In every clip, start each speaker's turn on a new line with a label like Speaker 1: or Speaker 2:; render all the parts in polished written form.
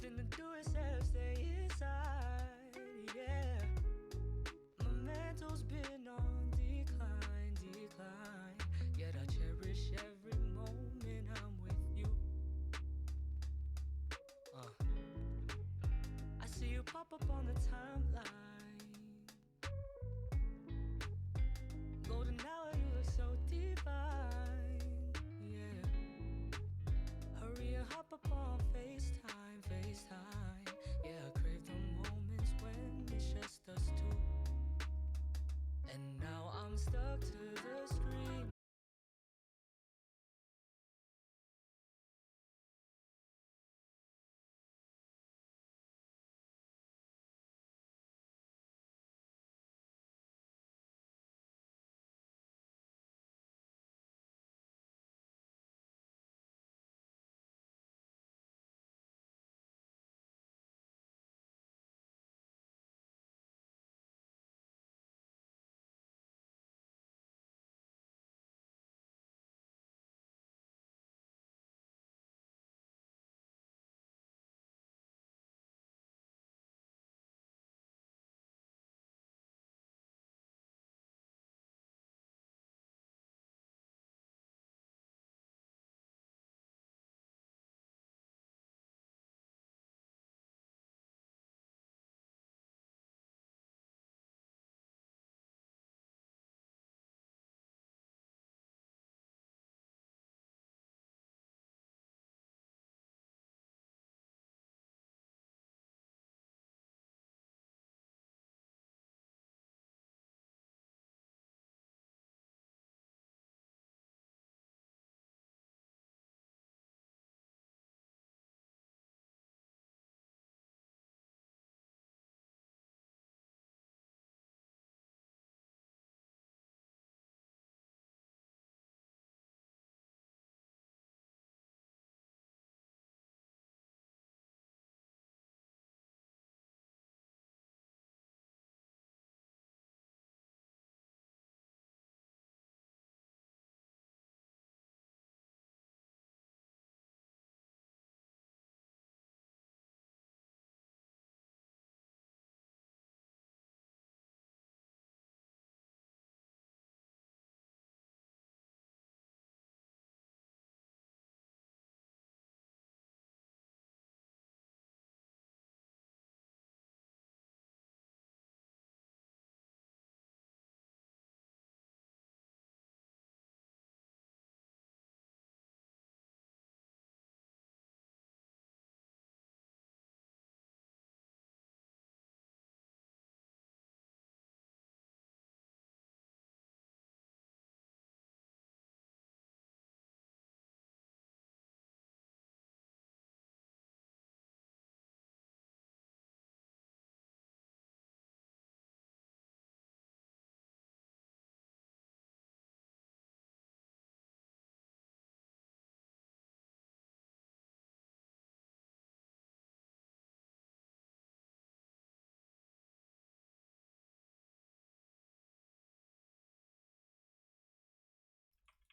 Speaker 1: Nothing to do except stay inside, yeah. My mental's been on decline, decline. Yet I cherish every moment I'm with you. I see you pop up on the timeline. Golden hour, you look so divine, yeah. Hurry and hop up on FaceTime, FaceTime. Yeah, I crave the moments when it's just us two. And now I'm stuck to the screen.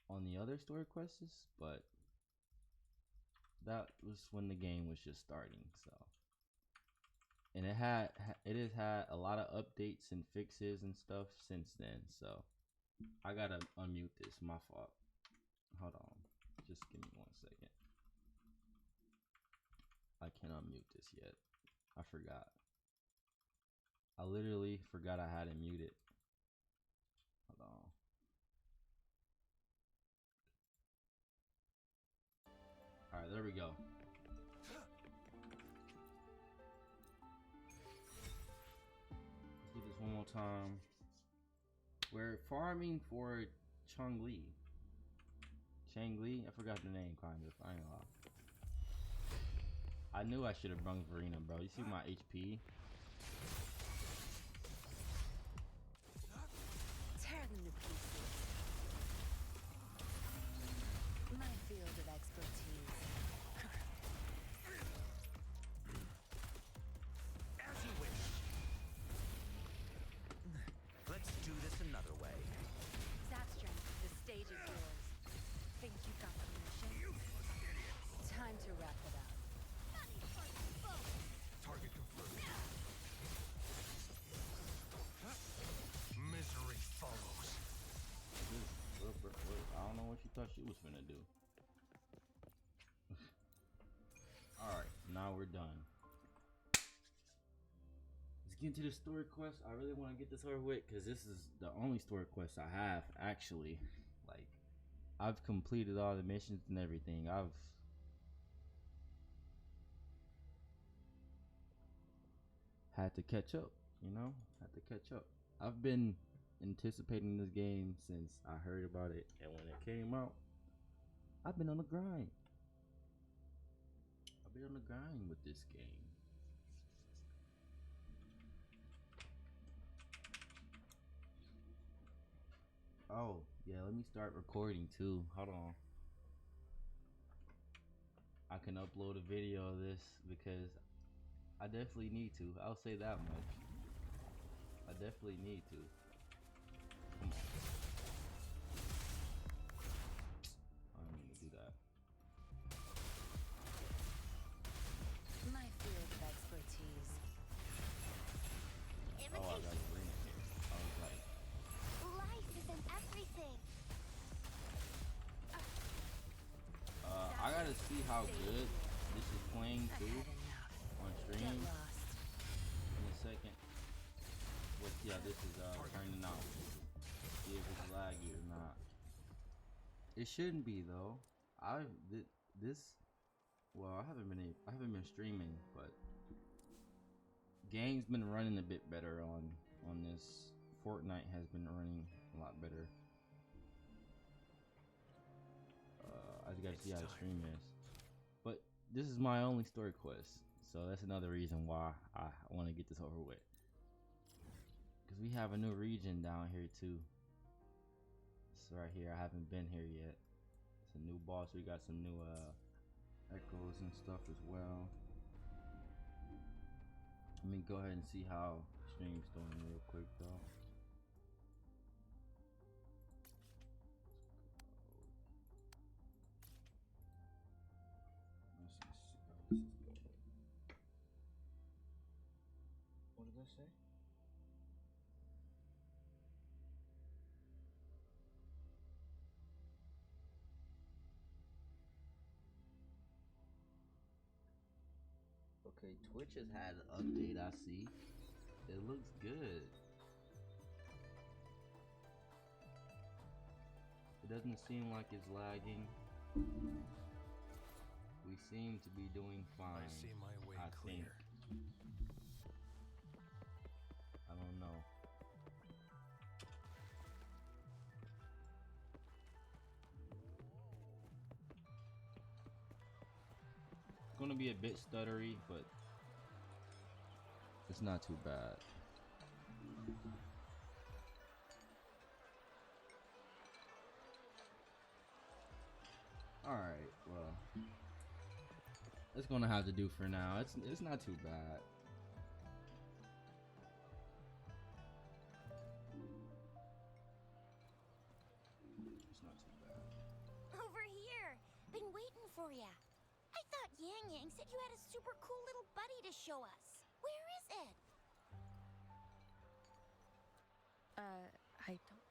Speaker 2: On the other story quests, but that was when the game was just starting. So, and it has had a lot of updates and fixes and stuff since then. So I gotta unmute this. My fault. Hold on, just give me 1 second. I can't unmute this yet. I forgot. I literally forgot I had it muted. Hold on. All right, there we go. Let's do this one more time. We're farming for Changli. I forgot the name, kind of. I ain't gonna lie. I knew I should have brung Verena, bro. You see my HP?
Speaker 3: Tear them to pieces. My field of expertise.
Speaker 4: As you wish. Let's do this another way.
Speaker 3: Zapstrand, the stage is yours. Think you got permission?
Speaker 4: You idiot!
Speaker 3: Time to wrap it up. Money for both.
Speaker 2: she was finna do. Alright, now we're done. Let's get into the story quest. I really want to get this over with because this is the only story quest I have, actually. Like, I've completed all the missions and everything. I've had to catch up, you know? Had to catch up. I've been anticipating this game since I heard about it, and when it came out, I've been on the grind. I've been on the grind with this game. Oh, yeah, let me start recording too. Hold on. I can upload a video of this because I definitely need to. I'll say that much. I definitely need to. Come on. I don't need to do that.
Speaker 3: My field of expertise.
Speaker 2: Oh, I got a ring here. I was like,
Speaker 5: Life isn't everything.
Speaker 2: I gotta see how good this is playing
Speaker 3: I've
Speaker 2: too
Speaker 3: had enough.
Speaker 2: on
Speaker 3: Get
Speaker 2: stream
Speaker 3: lost.
Speaker 2: in a second. We'll see how this is turning out. See if it's laggy or not. It shouldn't be though. Well, I haven't been streaming, but game's been running a bit better on this. Fortnite has been running a lot better. As you guys see how the stream is. But this is my only story quest, so that's another reason why I want to get this over with. Because we have a new region down here too. It's right here. I haven't been here yet. It's a new boss. We got some new echoes and stuff as well. Let me go ahead and see how stream's doing real quick though. What did I say? Okay, Twitch has had an update, I see. It looks good. It doesn't seem like it's lagging. We seem to be doing fine.
Speaker 4: I see my way
Speaker 2: I
Speaker 4: clear.
Speaker 2: think. I don't know. It's gonna be a bit stuttery, but it's not too bad. Alright, well, it's gonna have to do for now. It's not too bad. It's not too bad.
Speaker 5: Over here. Been waiting for ya. I thought Yang Yang said you had a super cool little buddy to show us. Where is it?
Speaker 3: I don't.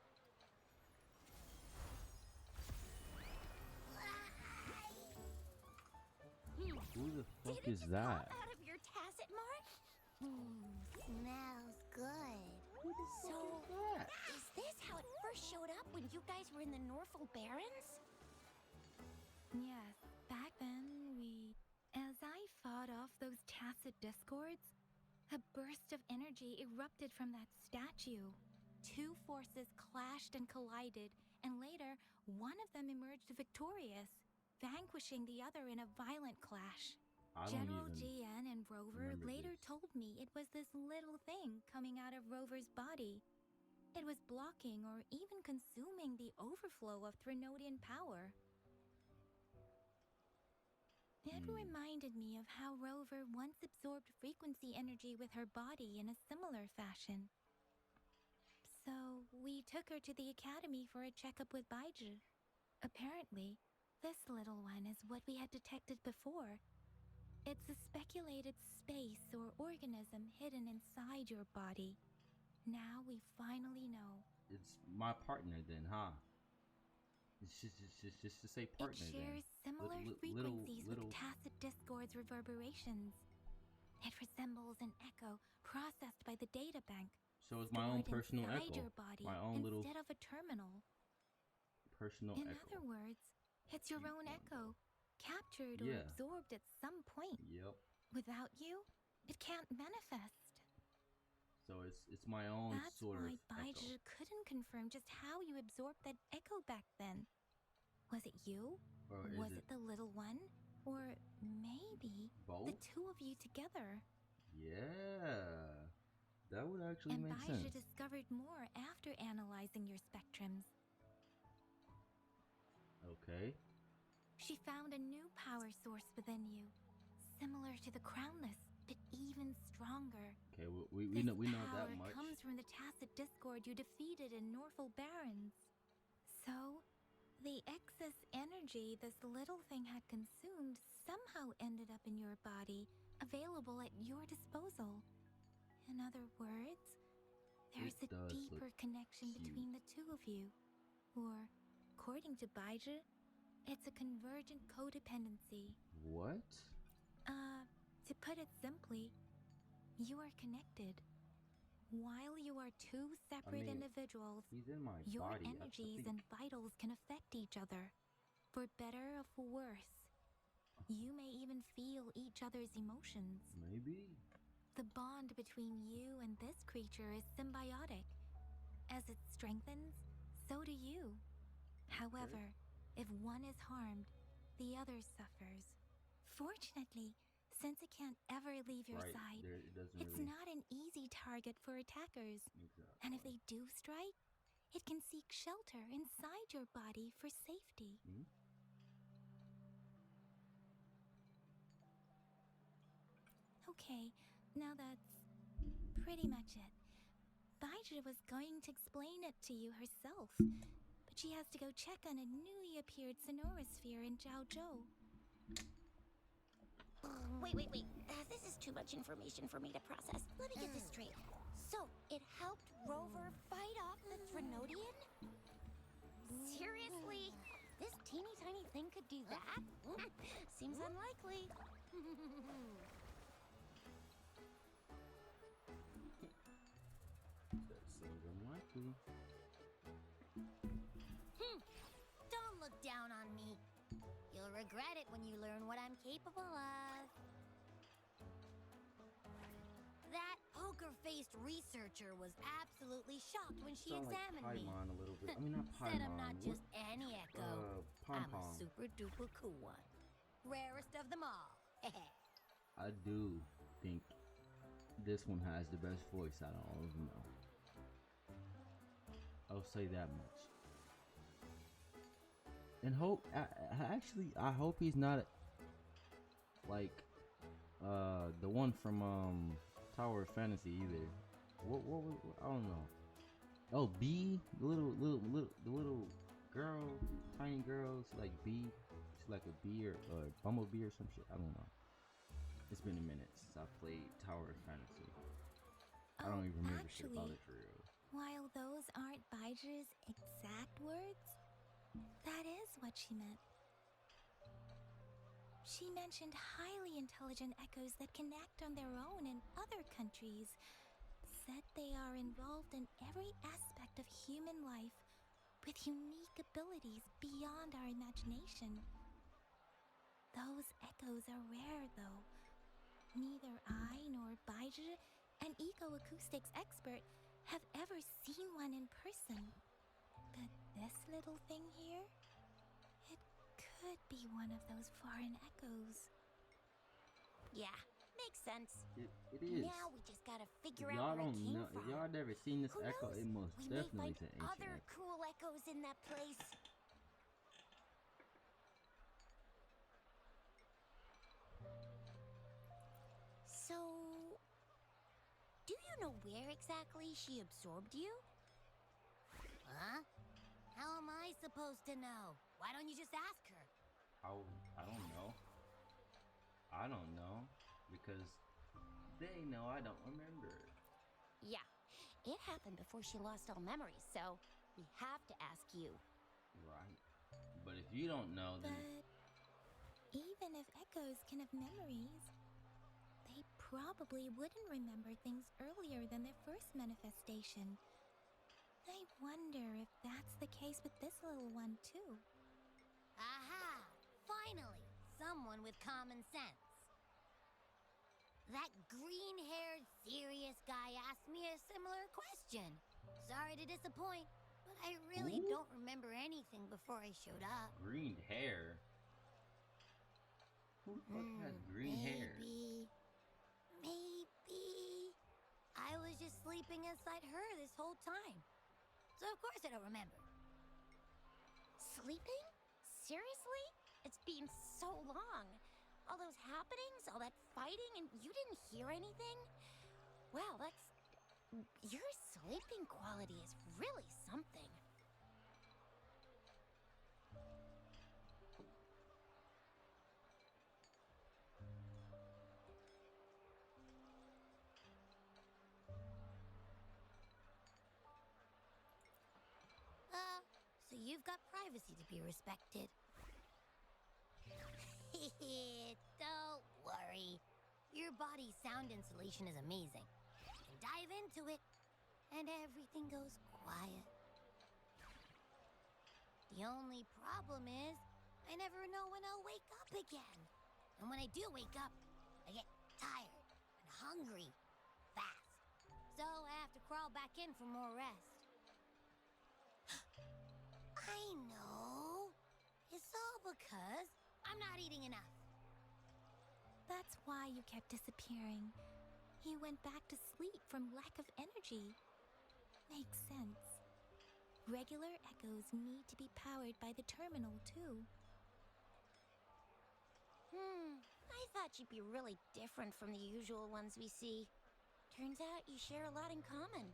Speaker 2: Who the fuck
Speaker 5: Didn't
Speaker 2: is
Speaker 5: you
Speaker 2: that?
Speaker 5: pop out of your tacit mark? Smells good. So, is this how it first showed up when you guys were in the Norfolk Barrens?
Speaker 6: Yes, back then as I fought off those tacit discords, a burst of energy erupted from that statue. Two forces clashed and collided, and later, one of them emerged victorious, vanquishing the other in a violent clash.
Speaker 2: I don't
Speaker 6: General
Speaker 2: even
Speaker 6: GN and Rover
Speaker 2: remember
Speaker 6: later
Speaker 2: this.
Speaker 6: told me it was this little thing coming out of Rover's body. It was blocking or even consuming the overflow of Threnodian power. It reminded me of how Rover once absorbed frequency energy with her body in a similar fashion. So, we took her to the academy for a checkup with Baiju. Apparently, this little one is what we had detected before. It's a speculated space or organism hidden inside your body. Now we finally know.
Speaker 2: It's my partner then, huh? It's just to say partner.
Speaker 6: It shares similar frequencies with tacit discord's reverberations. It resembles an echo processed by the data bank,
Speaker 2: So it's my own
Speaker 6: stored
Speaker 2: personal
Speaker 6: inside
Speaker 2: echo.
Speaker 6: your body
Speaker 2: My own little
Speaker 6: instead of a terminal.
Speaker 2: personal
Speaker 6: In
Speaker 2: echo.
Speaker 6: other words, it's your own echo, captured or
Speaker 2: Yeah.
Speaker 6: absorbed at some point.
Speaker 2: Yep.
Speaker 6: Without you, it can't manifest.
Speaker 2: So it's my own
Speaker 6: That's
Speaker 2: sort
Speaker 6: why
Speaker 2: of echo.
Speaker 6: Baiju couldn't confirm just how you absorbed that echo back then. Was it you?
Speaker 2: Or
Speaker 6: Was
Speaker 2: is
Speaker 6: it the little one? Or maybe
Speaker 2: both?
Speaker 6: the two of you together?
Speaker 2: Yeah. That would actually
Speaker 6: And
Speaker 2: make
Speaker 6: Baiju
Speaker 2: sense.
Speaker 6: discovered more after analyzing your spectrums.
Speaker 2: Okay.
Speaker 6: She found a new power source within you, similar to the crownless, but even stronger.
Speaker 2: Okay, we know that
Speaker 6: This
Speaker 2: much.
Speaker 6: power comes from the tacit discord you defeated in Norfolk Barrens. So, the excess energy this little thing had consumed somehow ended up in your body, available at your disposal. In other words, there's
Speaker 2: It
Speaker 6: a
Speaker 2: does
Speaker 6: deeper
Speaker 2: look
Speaker 6: connection
Speaker 2: cute.
Speaker 6: between the two of you. Or, according to Baiju, it's a convergent codependency.
Speaker 2: What?
Speaker 6: To put it simply, you are connected. While you are two separate individuals,
Speaker 2: He's in my
Speaker 6: your
Speaker 2: body. I
Speaker 6: energies
Speaker 2: think-
Speaker 6: and vitals can affect each other, for better or for worse. You may even feel each other's emotions.
Speaker 2: Maybe.
Speaker 6: The bond between you and this creature is symbiotic. As it strengthens, so do you. However, if one is harmed, the other suffers. Fortunately, since it can't ever leave your
Speaker 2: Right.
Speaker 6: side,
Speaker 2: There, it doesn't
Speaker 6: it's
Speaker 2: really.
Speaker 6: not an easy target for attackers.
Speaker 2: Exactly.
Speaker 6: And if they do strike, it can seek shelter inside your body for safety.
Speaker 2: Hmm?
Speaker 6: Okay, now that's pretty much it. Baiju was going to explain it to you herself, but she has to go check on a newly appeared sonorosphere in Zhaozhou.
Speaker 5: Wait. This is too much information for me to process. Let me get this straight. So, it helped Rover fight off the Trinodian? Seriously? This teeny tiny thing could do that? Seems unlikely.
Speaker 2: That seems unlikely.
Speaker 5: Don't look down on me. You'll regret it when you learn what I'm capable of. That poker-faced reresearcher was absolutely shocked when she
Speaker 2: Sound like
Speaker 5: examined me.
Speaker 2: Paimon a little bit. I mean, not Paimon.
Speaker 5: Said I'm not
Speaker 2: What?
Speaker 5: just any echo. I'm a
Speaker 2: Pom-pom.
Speaker 5: super duper cool one. Rarest of them all.
Speaker 2: I do think this one has the best voice out of all of them. I'll say that much. And hope, I hope he's not like the one from Tower of Fantasy either. What I don't know. Oh, B, the little girl, tiny girl. She's like B. She's like a bee or bumblebee or some shit. I don't know. It's been a minute since I played Tower of Fantasy. I don't even remember shit about it for real.
Speaker 6: While those aren't Baiju's exact words, that is what she meant. She mentioned highly intelligent echoes that can act on their own in other countries. Said they are involved in every aspect of human life with unique abilities beyond our imagination. Those echoes are rare, though. Neither I nor Baiju, an eco-acoustics expert, have ever seen one in person. But this little thing here, it could be one of those foreign echoes.
Speaker 5: Yeah, makes sense.
Speaker 2: It is.
Speaker 5: Now we just gotta figure
Speaker 2: If
Speaker 5: out
Speaker 2: y'all
Speaker 5: where
Speaker 2: don't
Speaker 5: it came
Speaker 2: know,
Speaker 5: from.
Speaker 2: if y'all never seen this
Speaker 5: Who
Speaker 2: echo,
Speaker 5: knows?
Speaker 2: it most
Speaker 5: We may
Speaker 2: definitely
Speaker 5: find
Speaker 2: is an ancient
Speaker 5: other
Speaker 2: echo.
Speaker 5: cool echoes in that place. So, do you know where exactly she absorbed you? Huh? How am I supposed to know? Why don't you just ask her?
Speaker 2: I don't know. I don't know because they know I don't remember.
Speaker 5: Yeah, it happened before she lost all memories, so we have to ask you.
Speaker 2: Right. you don't know, then
Speaker 6: But even if echoes can have memories, they probably wouldn't remember things earlier than their first manifestation. I wonder if that's the case with this little one, too.
Speaker 5: Aha! Finally, someone with common sense. That green-haired, serious guy asked me a similar question. Sorry to disappoint, but I really
Speaker 2: Who?
Speaker 5: don't remember anything before I showed up.
Speaker 2: green hair. Who the fuck has green hair?
Speaker 5: Maybe. I was just sleeping inside her this whole time. So of course I don't remember.
Speaker 7: Sleeping? Seriously? It's been so long. All those happenings, all that fighting, and you didn't hear anything? Wow, that's... Your sleeping quality is really something.
Speaker 5: So you've got privacy to be respected. Don't worry. Your body's sound insulation is amazing. You can dive into it, and everything goes quiet. The only problem is, I never know when I'll wake up again. And when I do wake up, I get tired and hungry fast. So I have to crawl back in for more rest. I know. It's all because I'm not eating enough.
Speaker 6: That's why you kept disappearing. You went back to sleep from lack of energy. Makes sense. Regular echoes need to be powered by the terminal, too.
Speaker 7: I thought you'd be really different from the usual ones we see. Turns out you share a lot in common.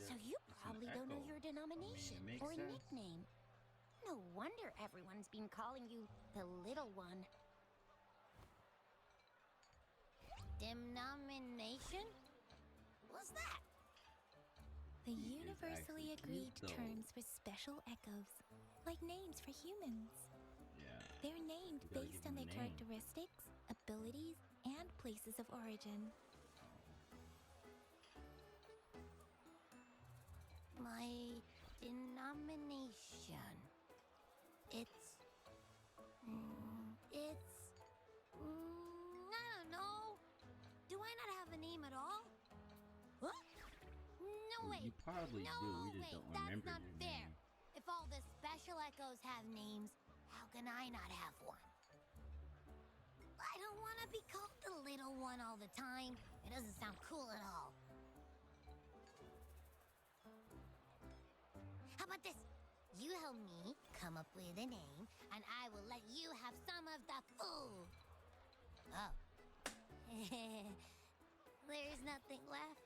Speaker 7: So you
Speaker 2: It's an
Speaker 7: probably don't know
Speaker 2: echo.
Speaker 7: your denomination
Speaker 2: makes
Speaker 7: or a
Speaker 2: sense.
Speaker 7: nickname. No wonder everyone's been calling you the little one.
Speaker 5: Denomination? What's that?
Speaker 6: The
Speaker 2: He is
Speaker 6: universally
Speaker 2: actually cute,
Speaker 6: agreed
Speaker 2: though.
Speaker 6: terms for special echoes, like names for humans.
Speaker 2: Yeah.
Speaker 6: They're named
Speaker 2: You gotta
Speaker 6: based
Speaker 2: give
Speaker 6: on
Speaker 2: them a
Speaker 6: their
Speaker 2: name.
Speaker 6: characteristics, abilities, and places of origin.
Speaker 5: My denomination. I don't know. Do I not have a name at all? What? No way.
Speaker 2: You probably
Speaker 5: No
Speaker 2: do. We just
Speaker 5: way.
Speaker 2: don't
Speaker 5: That's
Speaker 2: remember
Speaker 5: not
Speaker 2: your
Speaker 5: fair.
Speaker 2: name.
Speaker 5: If all the special echoes have names, how can I not have one? I don't want to be called the little one all the time. It doesn't sound cool at all. How about this? You help me come up with a name, and I will let you have some of the food. Oh. There's nothing left.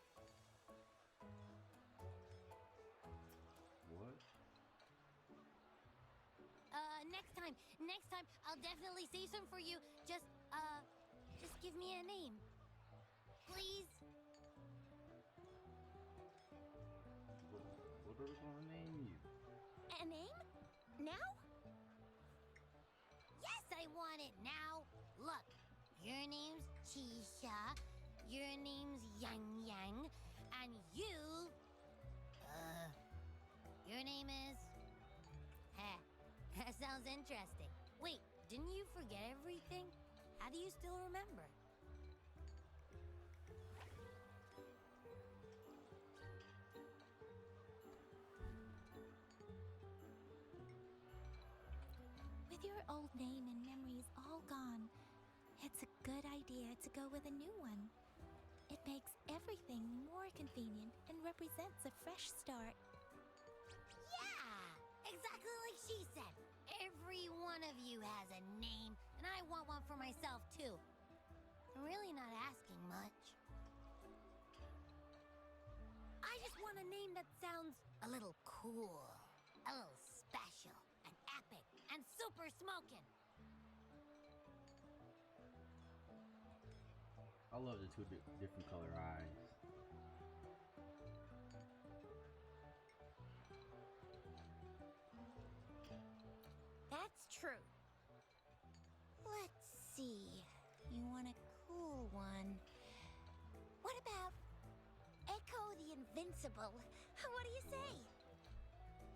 Speaker 2: What?
Speaker 5: Next time, I'll definitely say some for you. Just give me a name. Please?
Speaker 2: What are we gonna name you?
Speaker 7: A name? Now?
Speaker 5: Yes, I want it now. Look, your name's Chisha, your name's Yang Yang, and your name is... Heh, that sounds interesting. Wait, didn't you forget everything? How do you still remember?
Speaker 6: With your old name and memories all gone, it's a good idea to go with a new one. It makes everything more convenient and represents a fresh start.
Speaker 5: Yeah, exactly like she said. Every one of you has a name, and I want one for myself too. I'm really not asking much. I just want a name that sounds a little cool, a little special, and epic, and super smoking.
Speaker 2: I love the two different color eyes.
Speaker 7: true. Let's see. You want a cool one? What about Echo the Invincible? What do you say?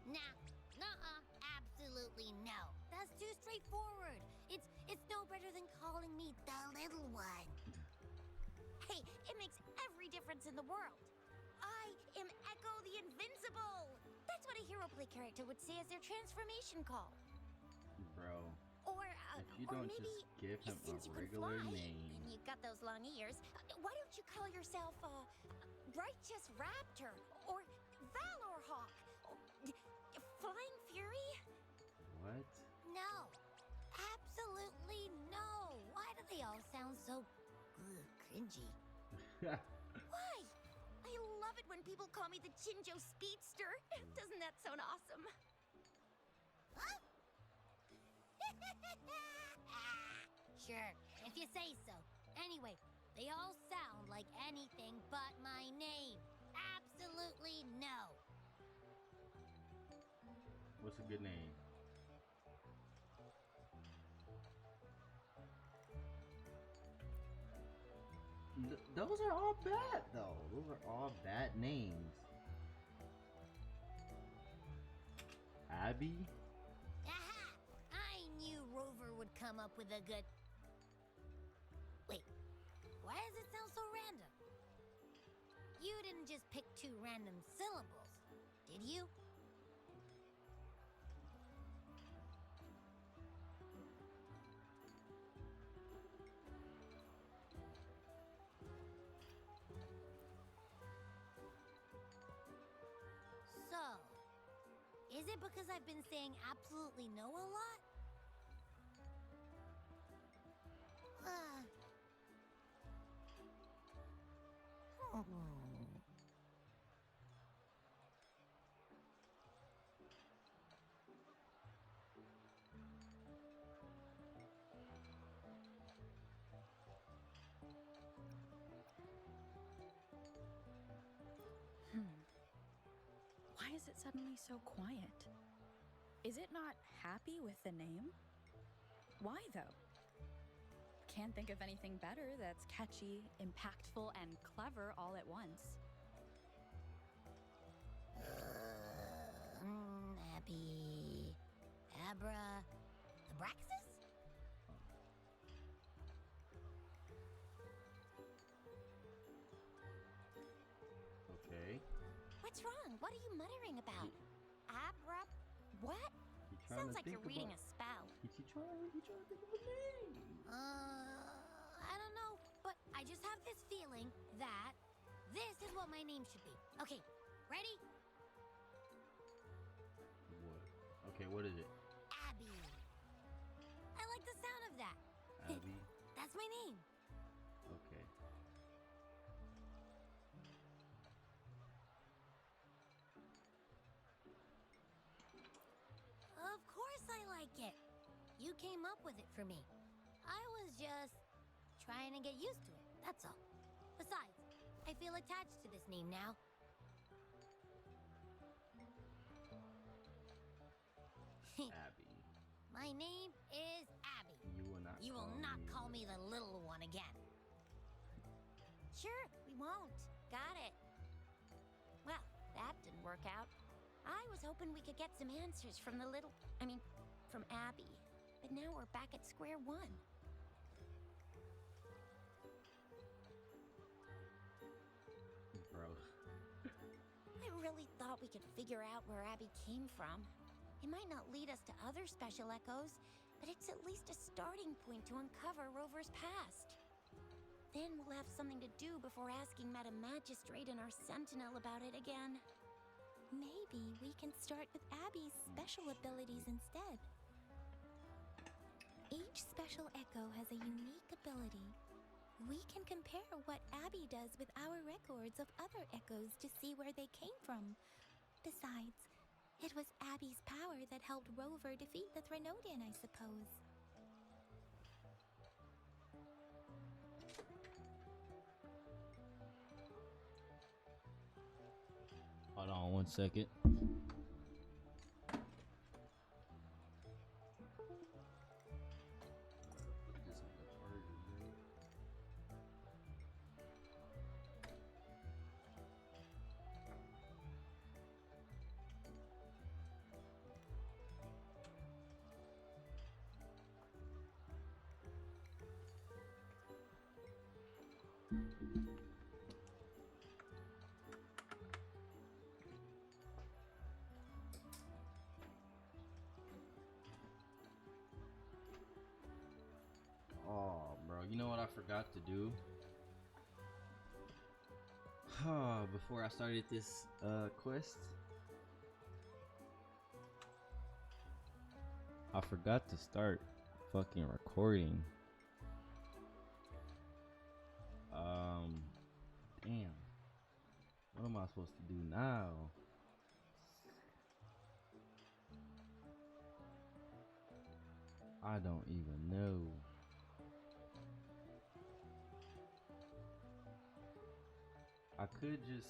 Speaker 5: Nah, nuh-uh, absolutely no. That's too straightforward. It's no better than calling me the little one.
Speaker 7: Hey, it makes every difference in the world. I am Echo the Invincible. That's what a hero play character would say as their transformation call.
Speaker 2: Bro,
Speaker 7: Or,
Speaker 2: if you
Speaker 7: or
Speaker 2: don't
Speaker 7: maybe,
Speaker 2: just give him a
Speaker 7: since you can
Speaker 2: regular
Speaker 7: fly
Speaker 2: name.
Speaker 7: and you've got those long ears, why don't you call yourself Righteous Raptor or Valor Hawk? Or, Flying Fury?
Speaker 2: What?
Speaker 5: No, absolutely no. Why do they all sound so cringy?
Speaker 7: Why? I love it when people call me the Jinjo Speedster. Doesn't that sound awesome?
Speaker 5: Huh? Sure, if you say so. Anyway, they all sound like anything but my name. Absolutely no.
Speaker 2: What's a good name? Those are all bad, though. Those are all bad names. Abby?
Speaker 5: Aha! I knew Rover would come up with a good... Wait, why does it sound so random? You didn't just pick two random syllables, did you? So, is it because I've been saying absolutely no a lot?
Speaker 8: Why is it suddenly so quiet? Is it not happy with the name? Why though? Can't think of anything better that's catchy, impactful, and clever all at once.
Speaker 5: Abby... Abra... Abraxas?
Speaker 2: Okay.
Speaker 7: What's wrong? What are you muttering about? Abra... What?
Speaker 2: He trying
Speaker 7: Sounds
Speaker 2: to
Speaker 7: like you're
Speaker 2: think
Speaker 7: reading
Speaker 2: about-
Speaker 7: a spell.
Speaker 2: He trying to think of a name.
Speaker 5: I don't know, but I just have this feeling that this is what my name should be. Okay, ready?
Speaker 2: What? Okay, what is it?
Speaker 5: Abby. I like the sound of that.
Speaker 2: Abby?
Speaker 5: That's my name.
Speaker 2: Okay.
Speaker 5: Of course I like it. You came up with it for me. I was just trying to get used to it, that's all. Besides, I feel attached to this name now.
Speaker 2: Abby.
Speaker 5: My name is Abby.
Speaker 2: You will not.
Speaker 5: You will not call me the little one again.
Speaker 7: Sure, we won't. Got it. Well, that didn't work out. I was hoping we could get some answers from from Abby. But now we're back at square one.
Speaker 2: Bro.
Speaker 7: I really thought we could figure out where Abby came from. It might not lead us to other special echoes, but it's at least a starting point to uncover Rover's past. Then we'll have something to do before asking Madam Magistrate and our Sentinel about it again.
Speaker 6: Maybe we can start with Abby's special abilities instead. Each special echo has a unique ability. We can compare what Abby does with our records of other echoes to see where they came from. Besides, it was Abby's power that helped Rover defeat the Threnodian, I suppose.
Speaker 2: Hold on 1 second. I forgot to do before I started this quest. I forgot to start fucking recording. Damn. What am I supposed to do now? I don't even know. I could just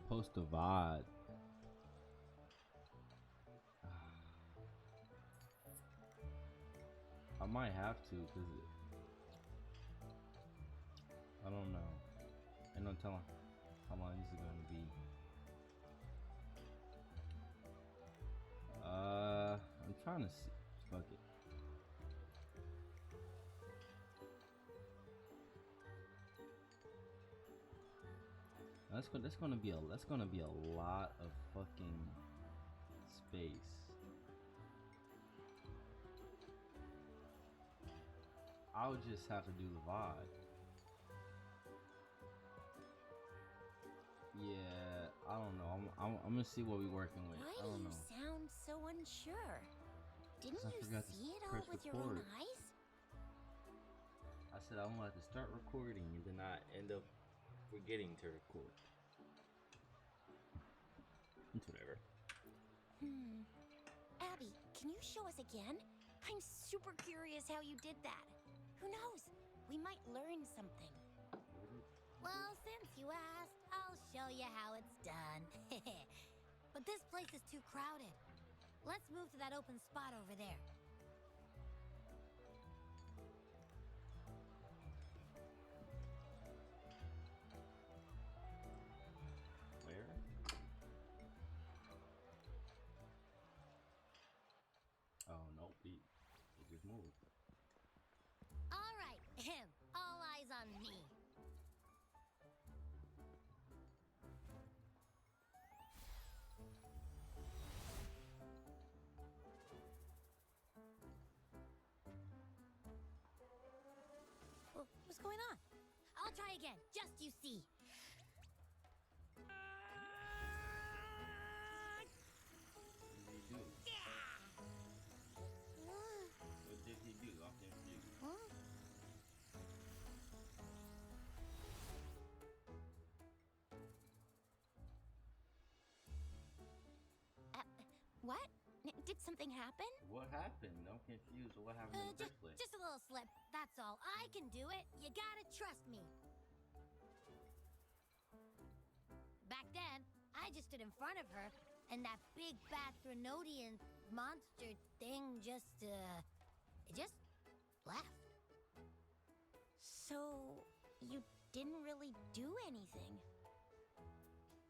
Speaker 2: post a VOD. I might have to, cause I don't know. Ain't no telling how long this is gonna be. I'm trying to see. Fuck it. That's gonna be a lot of fucking space. I'll just have to do the VOD. Yeah, I don't know. I'm gonna see what we working with.
Speaker 7: Why
Speaker 2: I
Speaker 7: do
Speaker 2: don't
Speaker 7: you
Speaker 2: know.
Speaker 7: sound so unsure? Didn't
Speaker 2: 'Cause I
Speaker 7: you
Speaker 2: forgot to
Speaker 7: see it all
Speaker 2: press
Speaker 7: with your own
Speaker 2: record.
Speaker 7: eyes?
Speaker 2: I said I'm gonna have to start recording and then I end up forgetting to record. It's whatever.
Speaker 7: Abby, can you show us again? I'm super curious how you did that. Who knows? We might learn something.
Speaker 5: Well, since you asked, I'll show you how it's done. But this place is too crowded. Let's move to that open spot over there.
Speaker 2: Where? Oh nope, it just moved.
Speaker 5: All right, all eyes on me. What's going on? I'll try again, just you see.
Speaker 2: What did he do? What did he do? I'm confused.
Speaker 5: Huh?
Speaker 7: What? Did something happen?
Speaker 2: What happened? I'm confused. What happened in the first place?
Speaker 5: Just a little slip, that's all. I can do it. You gotta trust me. Back then, I just stood in front of her, and that big bad Threnodian monster thing just left.
Speaker 7: So, you didn't really do anything.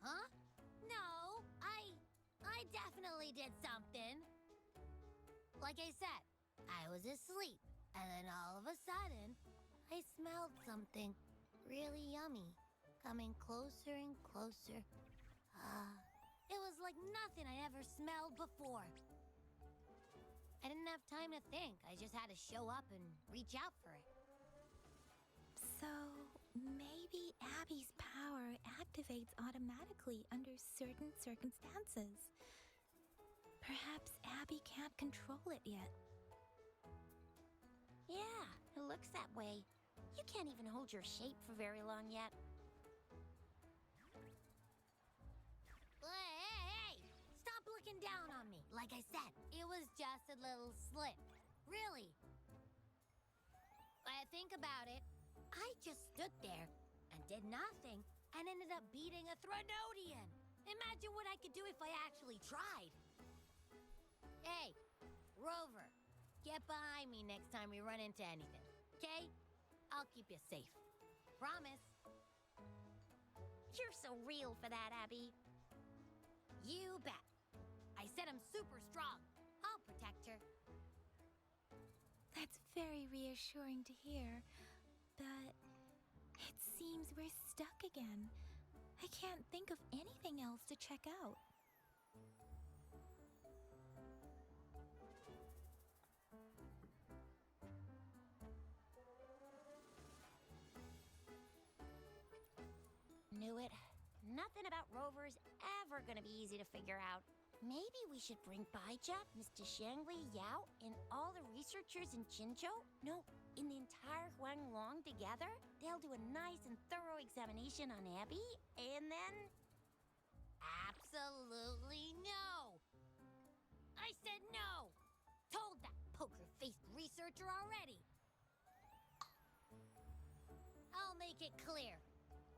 Speaker 5: Huh? No, I definitely did something. Like I said, I was asleep, and then all of a sudden, I smelled something really yummy coming closer and closer. It was like nothing I ever smelled before. I didn't have time to think. I just had to show up and reach out for it.
Speaker 6: So maybe Abby's power activates automatically under certain circumstances. Perhaps Abby can't control it yet.
Speaker 7: Yeah, it looks that way. You can't even hold your shape for very long yet.
Speaker 5: Hey! Stop looking down on me. Like I said, it was just a little slip. Really. Think about it. I just stood there and did nothing and ended up beating a Threnodian. Imagine what I could do if I actually tried. Hey, Rover, get behind me next time we run into anything, okay? I'll keep you safe. Promise.
Speaker 7: You're so real for that, Abby.
Speaker 5: You bet. I said I'm super strong. I'll protect her.
Speaker 6: That's very reassuring to hear, but it seems we're stuck again. I can't think of anything else to check out.
Speaker 7: nothing about Rover's ever gonna be easy to figure out. Maybe we should bring Baijia, Mr. Shangli, Yao, and all the researchers in Jinzhou? No, in the entire Huanglong together? They'll do a nice and thorough examination on Abby, and then...
Speaker 5: Absolutely no! I said no! Told that poker-faced researcher already! I'll make it clear.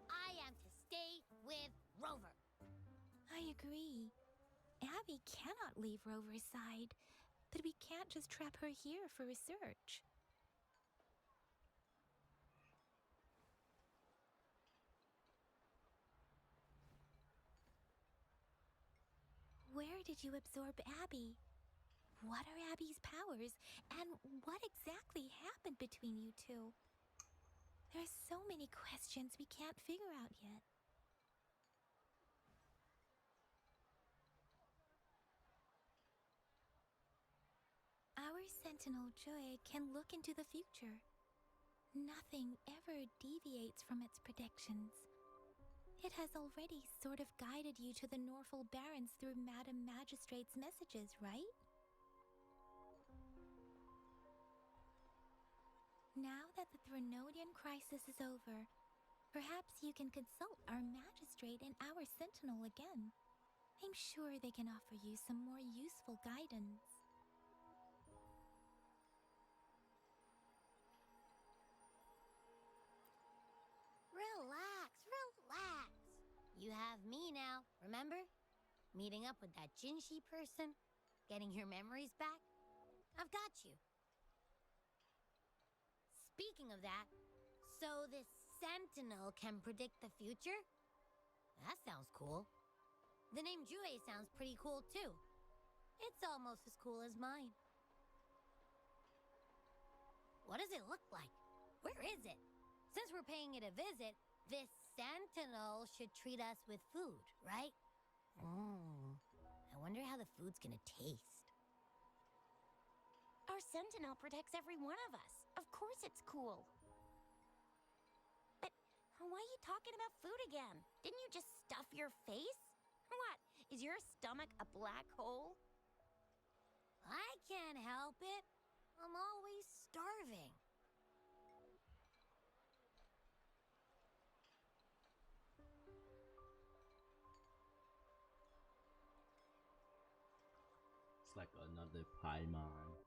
Speaker 5: I am to stay with Rover.
Speaker 6: I agree. Abby cannot leave Rover's side, but we can't just trap her here for research. Where did you absorb Abby? What are Abby's powers, and what exactly happened between you two? There are so many questions we can't figure out yet. Our Sentinel Joy can look into the future. Nothing ever deviates from its predictions. It has already sort of guided you to the Norful Barrens through Madam Magistrate's messages, right? Now that the Threnodian crisis is over, perhaps you can consult our Magistrate and our Sentinel again. I'm sure they can offer you some more useful guidance.
Speaker 5: Relax. You have me now, remember? Meeting up with that jinhsi person, getting your memories back. I've got you. Speaking of that, so this Sentinel can predict the future? That sounds cool. The name Jue sounds pretty cool too. It's almost as cool as mine. What does it look like? Where is it? Since we're paying it a visit, this Sentinel should treat us with food, right? I wonder how the food's gonna taste.
Speaker 7: Our Sentinel protects every one of us. Of course it's cool. But why are you talking about food again? Didn't you just stuff your face? What, is your stomach a black hole?
Speaker 5: I can't help it. I'm always starving.
Speaker 2: It's like another Paimon.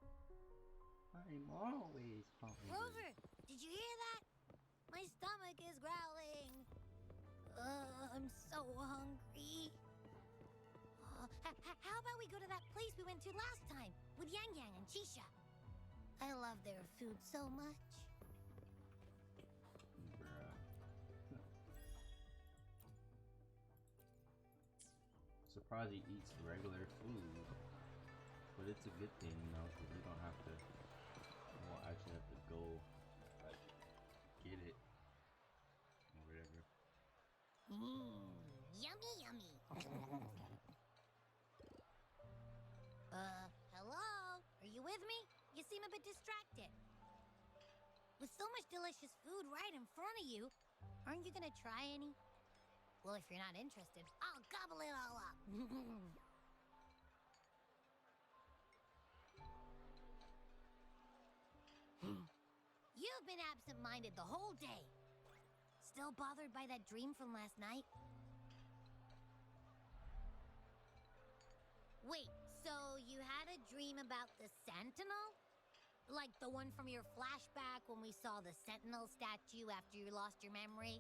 Speaker 2: I'm always hungry.
Speaker 5: Rover, did you hear that? My stomach is growling. I'm so hungry. How about we go to that place we went to last time with Yang Yang and Chisha? I love their food so much.
Speaker 2: Bruh. Surprised he eats regular food, but it's a good thing, you know, because we don't have to. We won't actually have to go like get it or whatever.
Speaker 5: Yummy, yummy. Hello? Are you with me? You seem a bit distracted. With so much delicious food right in front of you, aren't you gonna try any? Well, if you're not interested, I'll gobble it all up. You've been absent-minded the whole day. Still bothered by that dream from last night? Wait, so you had a dream about the Sentinel? Like the one from your flashback when we saw the Sentinel statue after you lost your memory?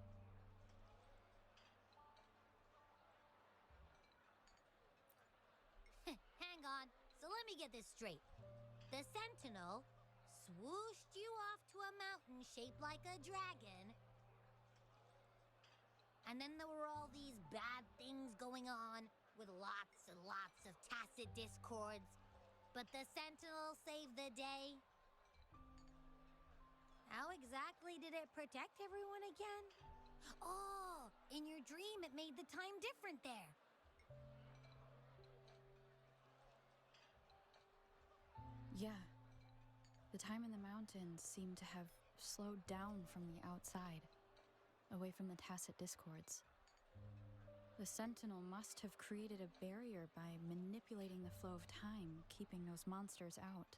Speaker 5: Hang on, so let me get this straight. The Sentinel swooshed you off to a mountain shaped like a dragon, and then there were all these bad things going on with lots and lots of tacit discords, but the Sentinel saved the day. How exactly did it protect everyone again? Oh, in your dream it made the time different there.
Speaker 8: Yeah. The time in the mountains seemed to have slowed down from the outside, away from the tacit discords. The Sentinel must have created a barrier by manipulating the flow of time, keeping those monsters out.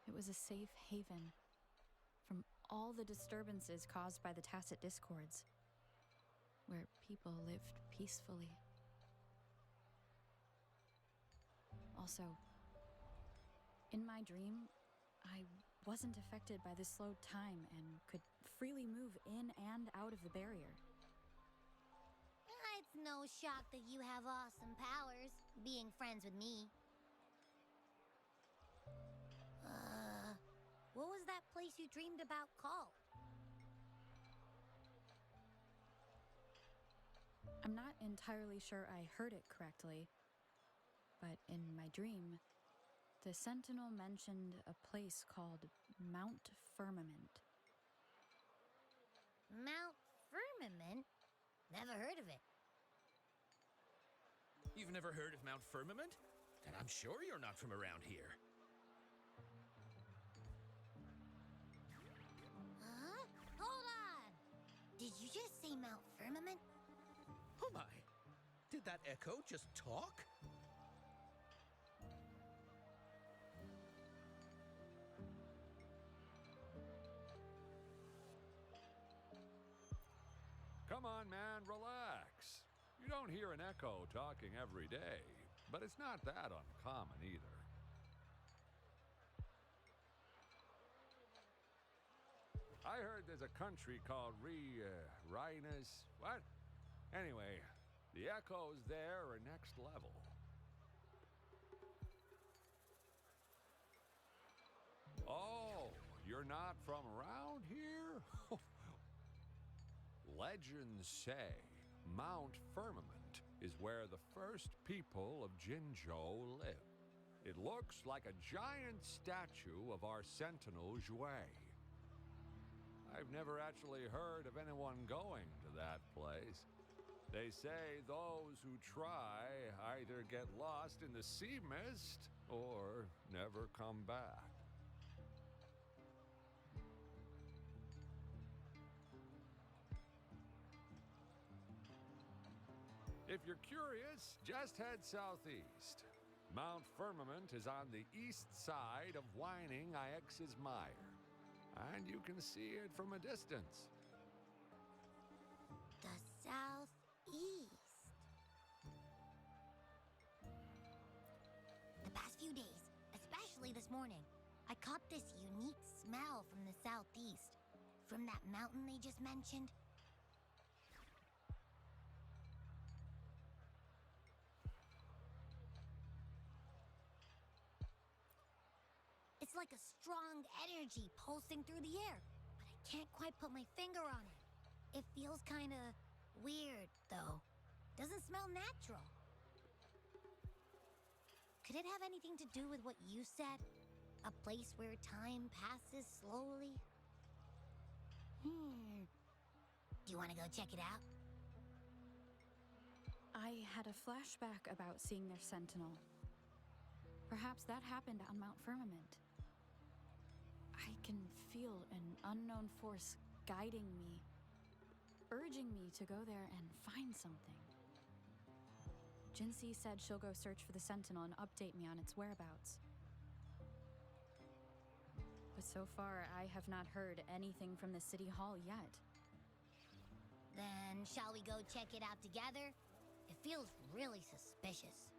Speaker 8: It was a safe haven from all the disturbances caused by the Tacit Discords, where people lived peacefully. Also, in my dream, I wasn't affected by the slowed time and could freely move in and out of the barrier.
Speaker 5: It's no shock that you have awesome powers, being friends with me. What was that place you dreamed about called?
Speaker 8: I'm not entirely sure I heard it correctly, but in my dream, the Sentinel mentioned a place called Mount Firmament.
Speaker 5: Mount Firmament? Never heard of it.
Speaker 4: You've never heard of Mount Firmament? Then I'm sure you're not from around here.
Speaker 5: Huh? Hold on! Did you just say Mount Firmament?
Speaker 4: Oh my! Did that echo just talk?
Speaker 9: Come on, man, relax. You don't hear an echo talking every day, but it's not that uncommon either. I heard there's a country called Rhinus. What? Anyway, the echoes there are next level. Oh, you're not from around here? Legends say Mount Firmament is where the first people of Jinzhou live. It looks like a giant statue of our Sentinel Jue. I've never actually heard of anyone going to that place. They say those who try either get lost in the sea mist or never come back. If you're curious, just head southeast. Mount Firmament is on the east side of Whining Ix's Mire, and you can see it from a distance.
Speaker 5: The southeast. The past few days, especially this morning, I caught this unique smell from the southeast. From that mountain they just mentioned. It's like a strong energy pulsing through the air, but I can't quite put my finger on it. It feels kind of weird, though. Doesn't smell natural. Could it have anything to do with what you said? A place where time passes slowly? Do you want to go check it out?
Speaker 8: I had a flashback about seeing their Sentinel. Perhaps that happened on Mount Firmament. I can feel an unknown force guiding me, urging me to go there and find something. Jinhsi said she'll go search for the Sentinel and update me on its whereabouts. But so far, I have not heard anything from the City Hall yet.
Speaker 5: Then shall we go check it out together? It feels really suspicious.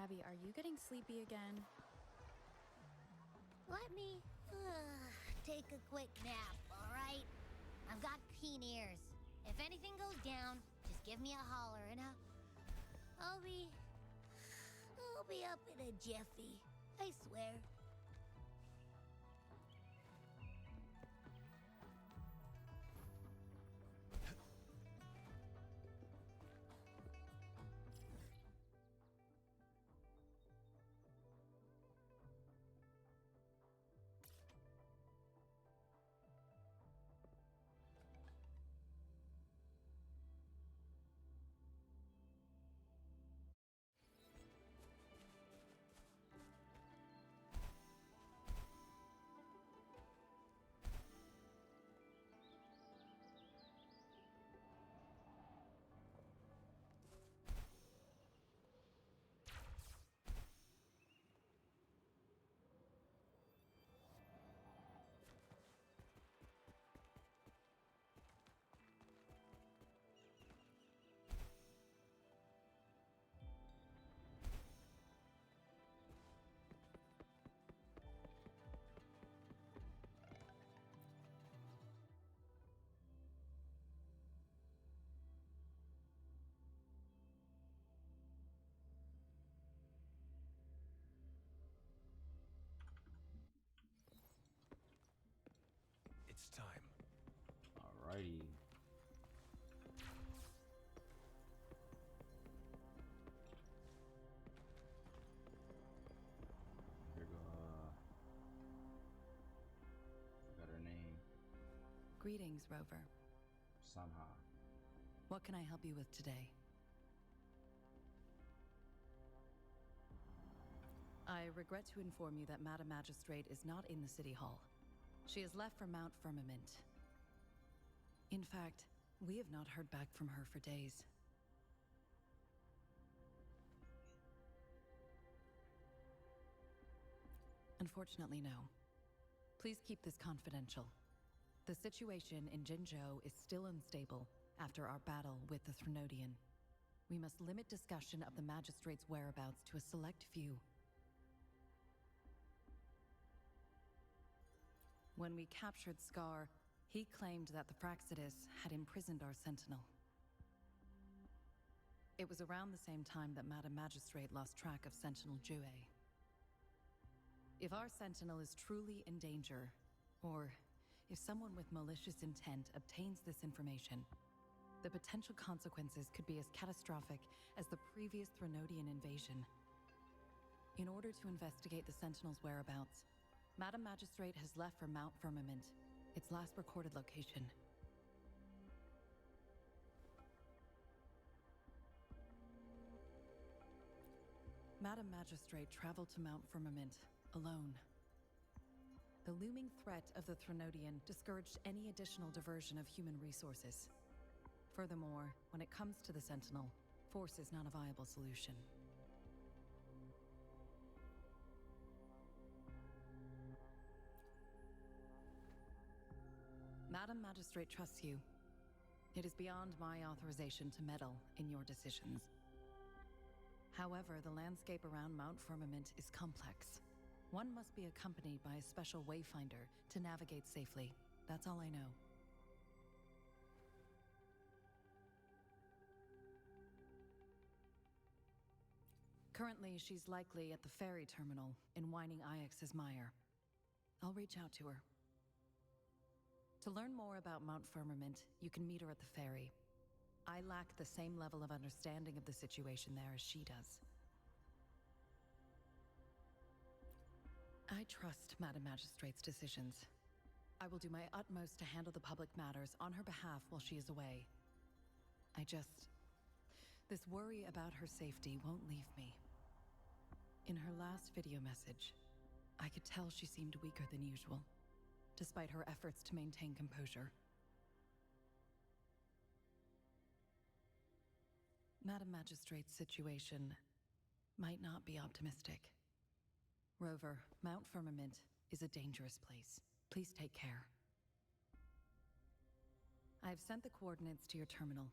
Speaker 8: Abby, are you getting sleepy again?
Speaker 5: Let me take a quick nap, all right? I've got keen ears. If anything goes down, just give me a holler and I'll be up in a jiffy. I swear.
Speaker 10: Greetings, Rover.
Speaker 2: Somehow.
Speaker 10: What can I help you with today? I regret to inform you that Madam Magistrate is not in the City Hall. She has left for Mount Firmament. In fact, we have not heard back from her for days. Unfortunately, no. Please keep this confidential. The situation in Jinzhou is still unstable after our battle with the Threnodian. We must limit discussion of the Magistrate's whereabouts to a select few. When we captured Scar, he claimed that the Fraxidus had imprisoned our Sentinel. It was around the same time that Madam Magistrate lost track of Sentinel Jue. If our Sentinel is truly in danger, or if someone with malicious intent obtains this information, the potential consequences could be as catastrophic as the previous Threnodian invasion. In order to investigate the Sentinel's whereabouts, Madam Magistrate has left for Mount Firmament, its last recorded location. Madam Magistrate traveled to Mount Firmament alone. The looming threat of the Threnodian discouraged any additional diversion of human resources. Furthermore, when it comes to the Sentinel, force is not a viable solution. Madam Magistrate trusts you. It is beyond my authorization to meddle in your decisions. However, the landscape around Mount Firmament is complex. One must be accompanied by a special wayfinder to navigate safely. That's all I know. Currently, she's likely at the ferry terminal in Whining Ix's Mire. I'll reach out to her. To learn more about Mount Firmament, you can meet her at the ferry. I lack the same level of understanding of the situation there as she does. I trust Madam Magistrate's decisions. I will do my utmost to handle the public matters on her behalf while she is away. This worry about her safety won't leave me. In her last video message, I could tell she seemed weaker than usual, despite her efforts to maintain composure. Madam Magistrate's situation might not be optimistic. Rover, Mount Firmament is a dangerous place. Please take care. I have sent the coordinates to your terminal.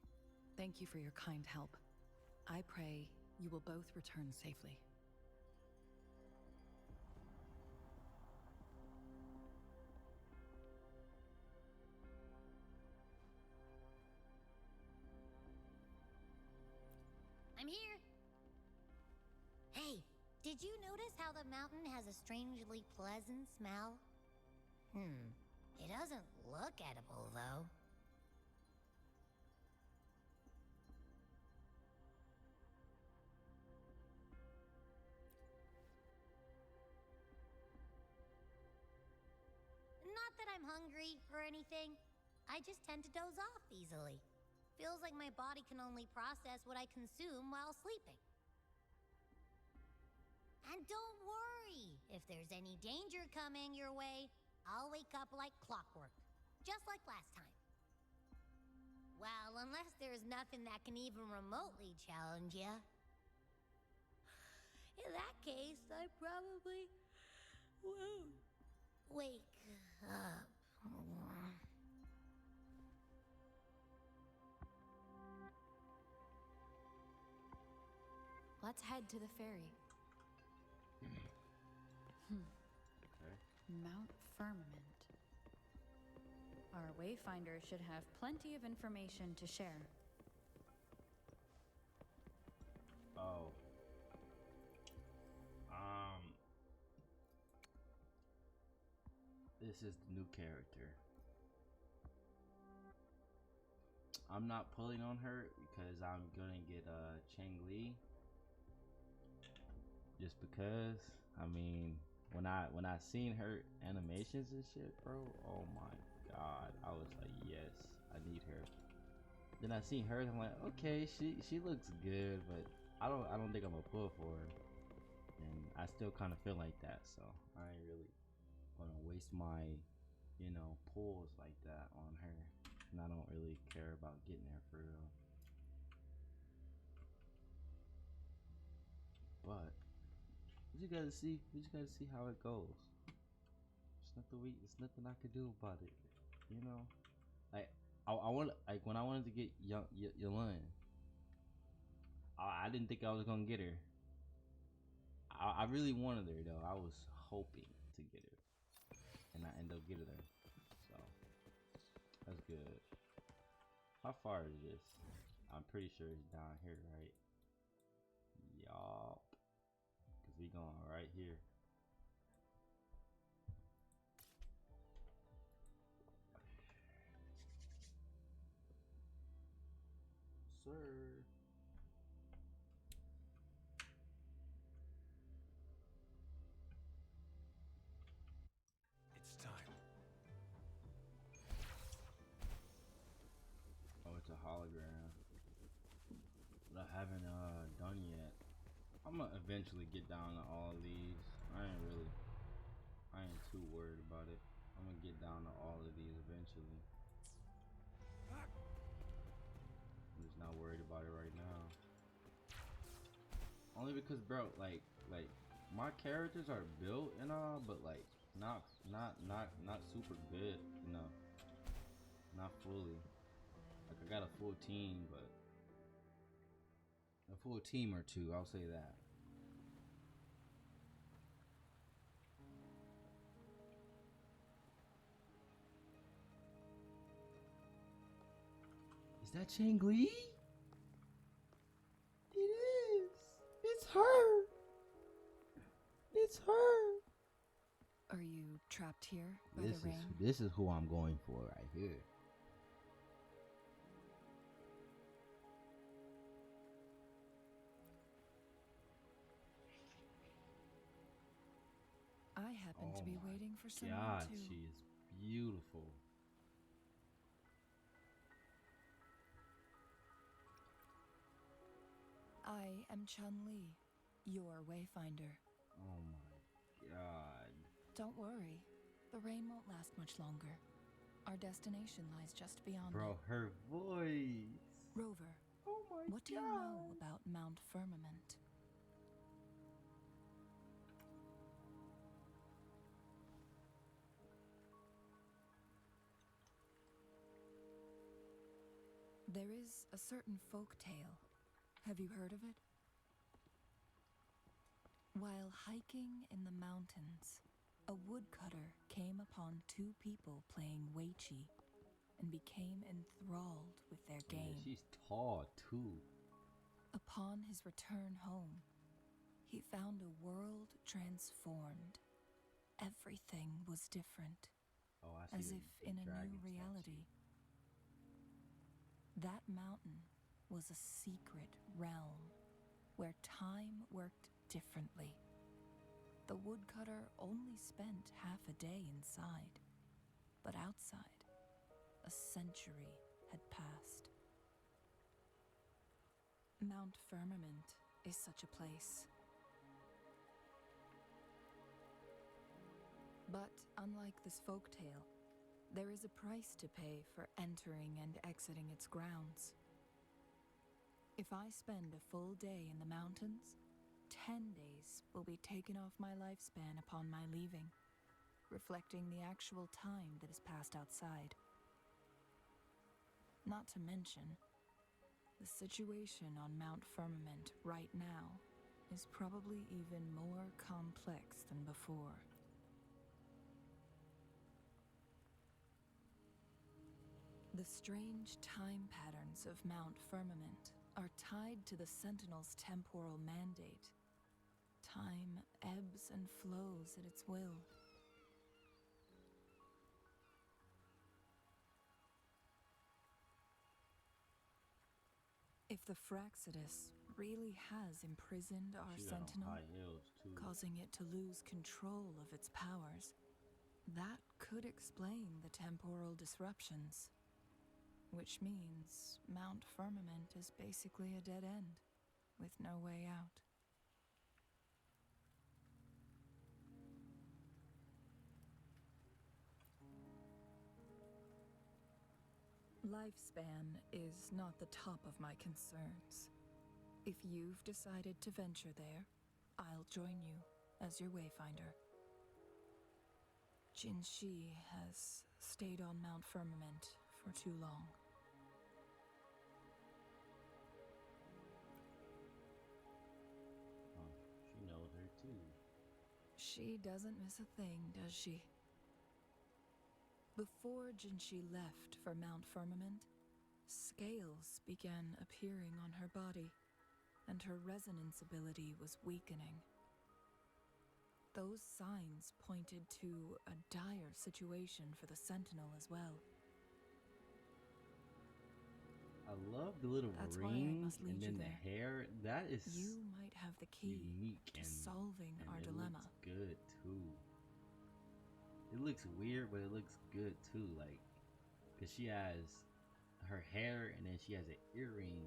Speaker 10: Thank you for your kind help. I pray you will both return safely.
Speaker 5: I'm here. Hey, did you notice how the mountain has a strangely pleasant smell? It doesn't look edible, though. Not that I'm hungry or anything. I just tend to doze off easily. Feels like my body can only process what I consume while sleeping. And don't worry, if there's any danger coming your way, I'll wake up like clockwork, just like last time. Well, unless there's nothing that can even remotely challenge you. In that case, I probably won't wake up.
Speaker 8: Let's head to the ferry.
Speaker 2: Okay.
Speaker 8: Mount Firmament. Our wayfinder should have plenty of information to share.
Speaker 2: Oh. This is the new character. I'm not pulling on her because I'm gonna get Cheng Li. Just because, I mean, when I seen her animations and shit, bro, oh my god. I was like, yes, I need her. Then I seen her, I'm like, okay, she looks good, but I don't think I'm gonna pull for her. And I still kind of feel like that, so I ain't really gonna waste my, you know, pulls like that on her. And I don't really care about getting her for real. But we just gotta see. We just gotta see how it goes. It's nothing I could do about it. You know, like I want, like when I wanted to get Yulun, I didn't think I was gonna get her. I really wanted her though. I was hoping to get her, and I end up getting her. So that's good. How far is this? I'm pretty sure it's down here, right? Yup. Cause we going right here. Sir.
Speaker 4: It's time.
Speaker 2: Oh, it's a hologram. But I haven't done yet. I'm gonna eventually get down to all of these. I ain't too worried about it. I'm gonna get down to all of these eventually. I'm just not worried about it right now. Only because, bro, like my characters are built and all, but like not super good, you know. Not fully. Like I got a full team, but a full team or two, I'll say that. Is that Chang Li? It is. It's her. It's her.
Speaker 10: Are you trapped here by the rain?
Speaker 2: This is who I'm going for right here.
Speaker 10: I happen to be waiting for someone
Speaker 2: God,
Speaker 10: to...
Speaker 2: she is beautiful.
Speaker 10: I am Chun-Li, your wayfinder.
Speaker 2: Oh my god.
Speaker 10: Don't worry, the rain won't last much longer. Our destination lies just beyond
Speaker 2: Bro,
Speaker 10: it.
Speaker 2: her voice.
Speaker 10: Rover,
Speaker 2: Oh my
Speaker 10: what do you know about Mount Firmament? There is a certain folk tale. Have you heard of it? While hiking in the mountains, a woodcutter came upon two people playing Weiqi and became enthralled with their game.
Speaker 2: Yeah, she's tall too.
Speaker 10: Upon his return home, he found a world transformed. Everything was different,
Speaker 2: Oh, I see
Speaker 10: as if
Speaker 2: the
Speaker 10: in a
Speaker 2: dragon
Speaker 10: new reality. That mountain was a secret realm where time worked differently. The woodcutter only spent half a day inside, but outside, a century had passed. Mount Firmament is such a place. But unlike this folktale, there is a price to pay for entering and exiting its grounds. If I spend a full day in the mountains, 10 days will be taken off my lifespan upon my leaving, reflecting the actual time that is passed outside. Not to mention, the situation on Mount Firmament right now is probably even more complex than before. The strange time patterns of Mount Firmament are tied to the Sentinel's temporal mandate. Time ebbs and flows at its will. If the Fraxidus really has imprisoned our
Speaker 2: She got on
Speaker 10: Sentinel,
Speaker 2: high heels too.
Speaker 10: causing it to lose control of its powers,
Speaker 11: That could explain the temporal disruptions. Which means Mount Firmament is basically a dead end, with no way out. Lifespan is not the top of my concerns. If you've decided to venture there, I'll join you as your wayfinder. Jinhsi has stayed on Mount Firmament for too long.
Speaker 2: Oh, she knows her too.
Speaker 11: She doesn't miss a thing, does she? Before Jinhsi left for Mount Firmament, scales began appearing on her body, and her resonance ability was weakening. Those signs pointed to a dire situation for the Sentinel as well.
Speaker 2: I love the little
Speaker 11: That's why I
Speaker 2: ring
Speaker 11: must lead
Speaker 2: and
Speaker 11: you
Speaker 2: then
Speaker 11: there.
Speaker 2: the hair. That is
Speaker 11: You might have the key
Speaker 2: unique
Speaker 11: to
Speaker 2: and
Speaker 11: solving
Speaker 2: and
Speaker 11: our
Speaker 2: it
Speaker 11: dilemma.
Speaker 2: looks good too. It looks weird, but it looks good too. Like, cause she has her hair and then she has an earring.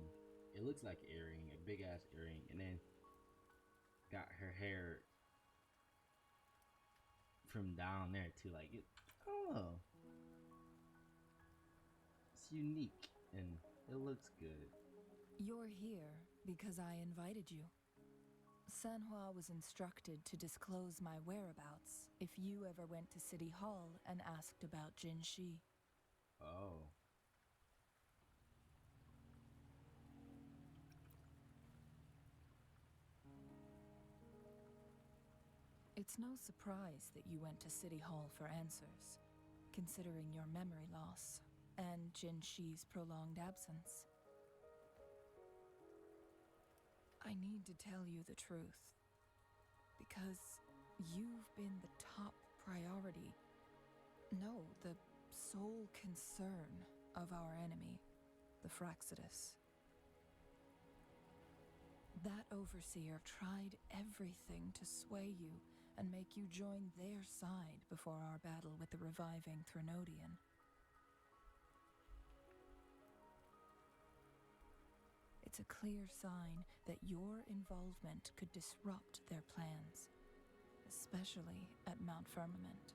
Speaker 2: It looks like an earring, a big ass earring, and then got her hair from down there too. Like it, oh, it's unique and it looks good.
Speaker 11: You're here because I invited you. Sanhua was instructed to disclose my whereabouts if you ever went to City Hall and asked about Jinhsi.
Speaker 2: Oh.
Speaker 11: It's no surprise that you went to City Hall for answers, considering your memory loss and Jinhsi's prolonged absence. I need to tell you the truth, because you've been the top priority, no, the sole concern of our enemy, the Fraxidus. That overseer tried everything to sway you and make you join their side before our battle with the reviving Threnodian. It's a clear sign that your involvement could disrupt their plans, especially at Mount Firmament.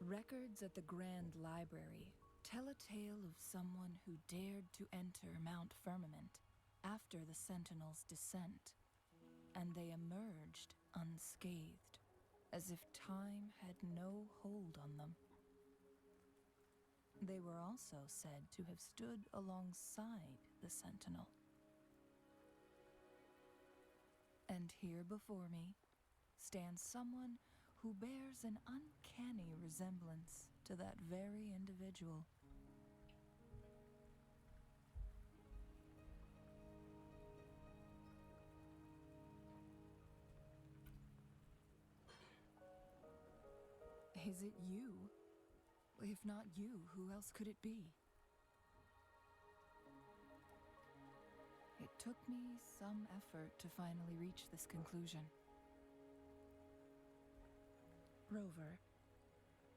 Speaker 11: Records at the Grand Library tell a tale of someone who dared to enter Mount Firmament after the Sentinel's descent, and they emerged unscathed, as if time had no hold on them. They were also said to have stood alongside the Sentinel. And here before me stands someone who bears an uncanny resemblance to that very individual. Is it you? If not you, who else could it be? It took me some effort to finally reach this conclusion. Rover,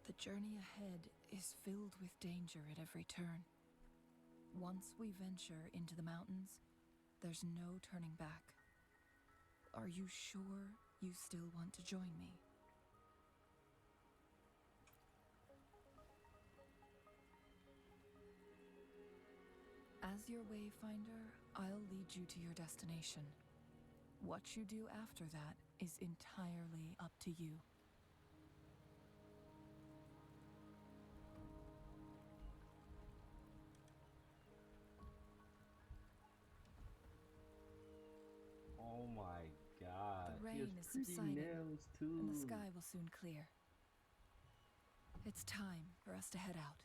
Speaker 11: the journey ahead is filled with danger at every turn. Once we venture into the mountains, there's no turning back. Are you sure you still want to join me? As your wayfinder, I'll lead you to your destination. What you do after that is entirely up to you.
Speaker 2: Oh my god.
Speaker 11: The
Speaker 2: She has
Speaker 11: rain is
Speaker 2: pretty
Speaker 11: subsiding,
Speaker 2: nails too.
Speaker 11: and the sky will soon clear. It's time for us to head out.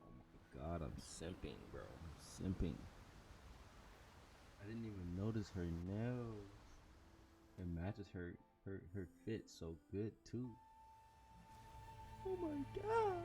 Speaker 2: Oh my god, I'm simping, bro. I'm simping. I didn't even notice her nails. It matches her her fit so good too. Oh my god.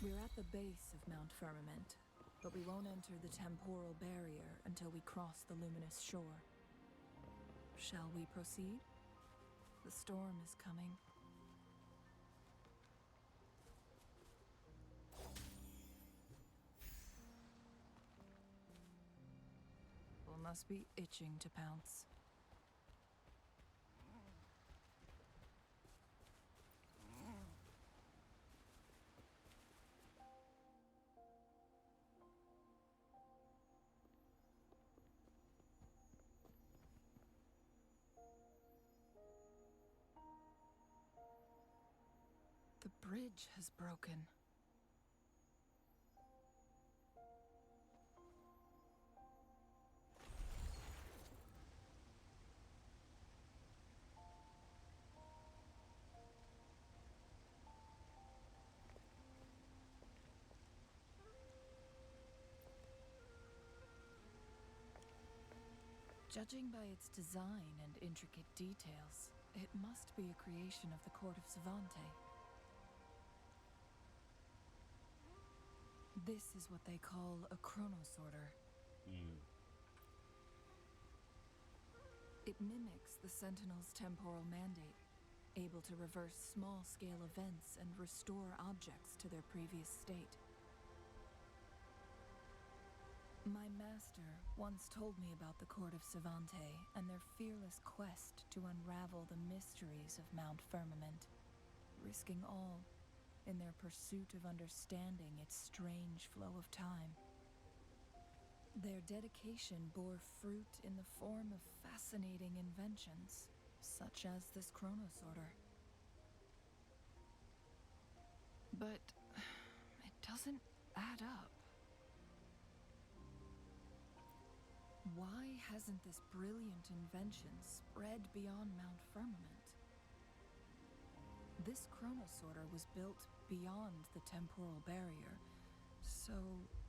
Speaker 11: We're at the base of Mount Firmament, but we won't enter the temporal barrier until we cross the luminous shore. Shall we proceed? The storm is coming. People must be itching to pounce. The bridge has broken. Judging by its design and intricate details, it must be a creation of the court of Savante. This is what they call a chronosorter. It mimics the Sentinel's temporal mandate, able to reverse small-scale events and restore objects to their previous state. My master once told me about the court of Savante and their fearless quest to unravel the mysteries of Mount Firmament, risking all in their pursuit of understanding its strange flow of time. Their dedication bore fruit in the form of fascinating inventions, such as this chronosorter. But it doesn't add up. Why hasn't this brilliant invention spread beyond Mount Firmament? This chronosorter was built beyond the temporal barrier, so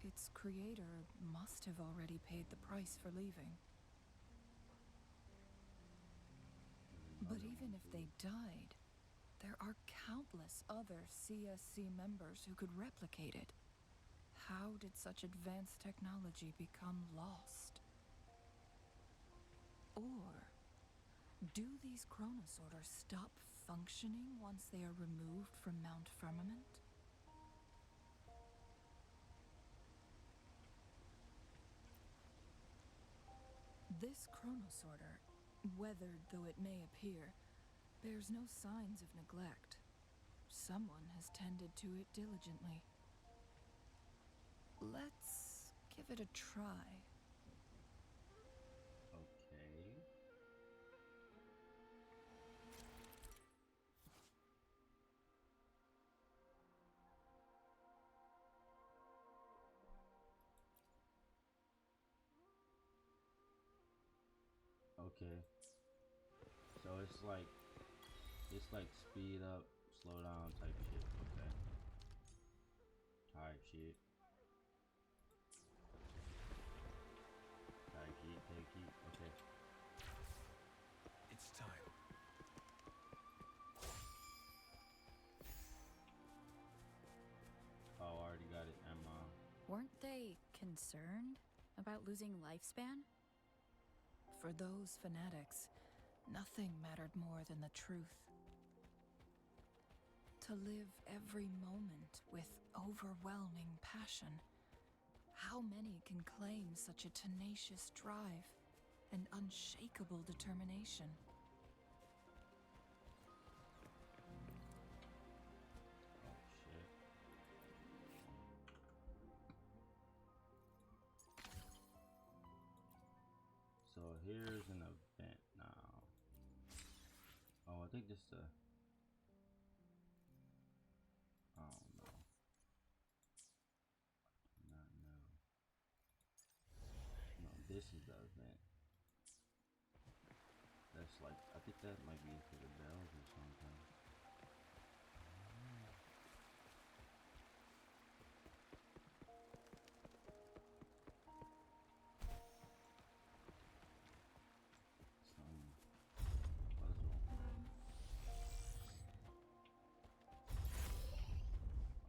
Speaker 11: its creator must have already paid the price for leaving. But even if they died, there are countless other CSC members who could replicate it. How did such advanced technology become lost? Or do these chronosorters stop functioning once they are removed from Mount Firmament? This chronosorter, weathered though it may appear, bears no signs of neglect. Someone has tended to it diligently. Let's give it a try.
Speaker 2: Okay. Okay. So it's like speed up, slow down type shit. Okay. Type shit. Type shit. Take heat. Okay.
Speaker 4: It's time.
Speaker 2: Oh, I already got it. Emma.
Speaker 8: Weren't they concerned about losing lifespan?
Speaker 11: For those fanatics, nothing mattered more than the truth. To live every moment with overwhelming passion. How many can claim such a tenacious drive and unshakable determination?
Speaker 2: Oh shit. So here's an event now. Oh, I think this is a. I don't know. I do not know. No, this is the event. That's like, I think that might be for the bells or something. Some puzzle.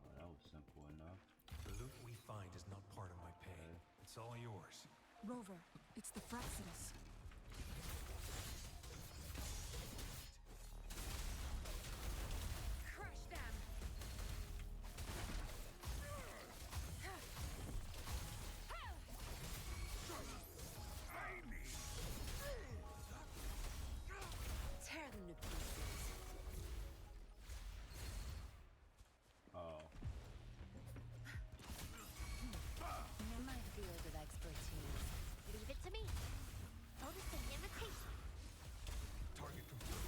Speaker 2: Oh, that was simple enough.
Speaker 4: The loot we find is not part of my pay.
Speaker 2: Okay.
Speaker 4: It's all yours.
Speaker 11: Rover, it's the Fraxidus.
Speaker 3: Crush them! Tear them to pieces.
Speaker 2: Oh,
Speaker 5: In my field of expertise, leave it to me. Notice an invitation.
Speaker 4: Target complete.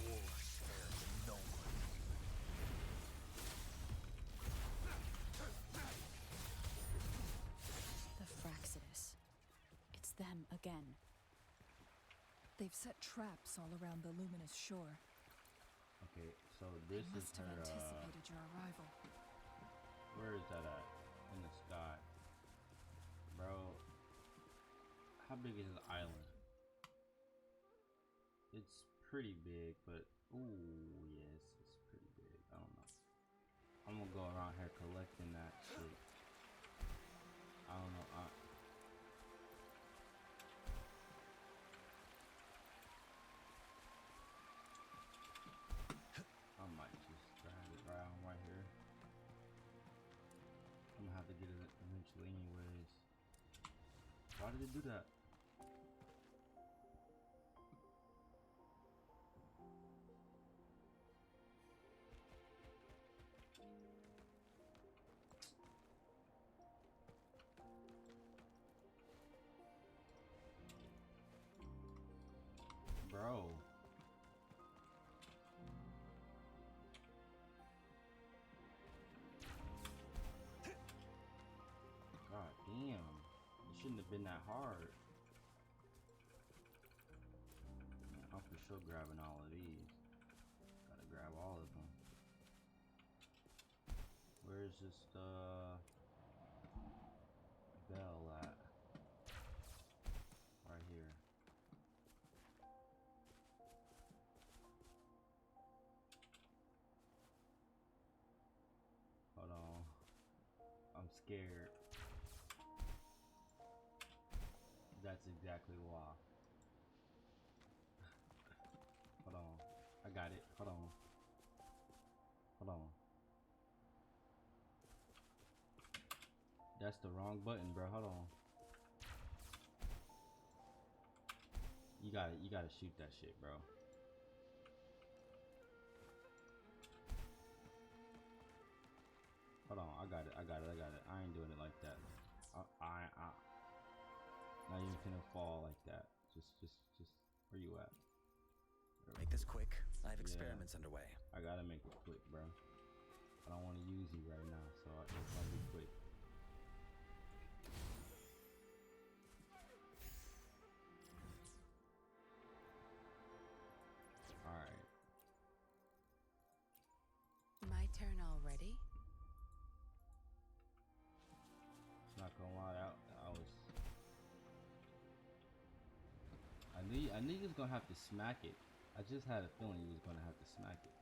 Speaker 4: War spares no one.
Speaker 8: The Fraxidus. It's them again.
Speaker 11: They've set traps all around the luminous shore.
Speaker 2: okay. So
Speaker 11: They
Speaker 2: this is
Speaker 11: must have
Speaker 2: her.
Speaker 11: anticipated your arrival.
Speaker 2: Where is that at? In the sky, bro. How big is the island? It's pretty big, but ooh, yes, it's pretty big. I don't know. I'm gonna go around here collecting that shit. I don't know. I might just drag it around right here. I'm gonna have to get it eventually, anyways. Why did it do that? Bro. God damn. It shouldn't have been that hard. Man, I'm for sure grabbing all of these. Gotta grab all of them. Where's this bell at? Right here. Hold on. I'm scared. That's exactly why. Hold on. I got it. Hold on. Hold on. That's the wrong button, bro. Hold on. You gotta shoot that shit, bro. Hold on, I got it. I ain't doing it like that. Not even gonna fall like that. Just, where you at?
Speaker 12: Make this quick. I have experiments underway.
Speaker 2: I gotta make it quick, bro. I don't want to use you right now, so it's gonna be quick. I knew he was gonna have to smack it. I just had a feeling he was gonna have to smack it.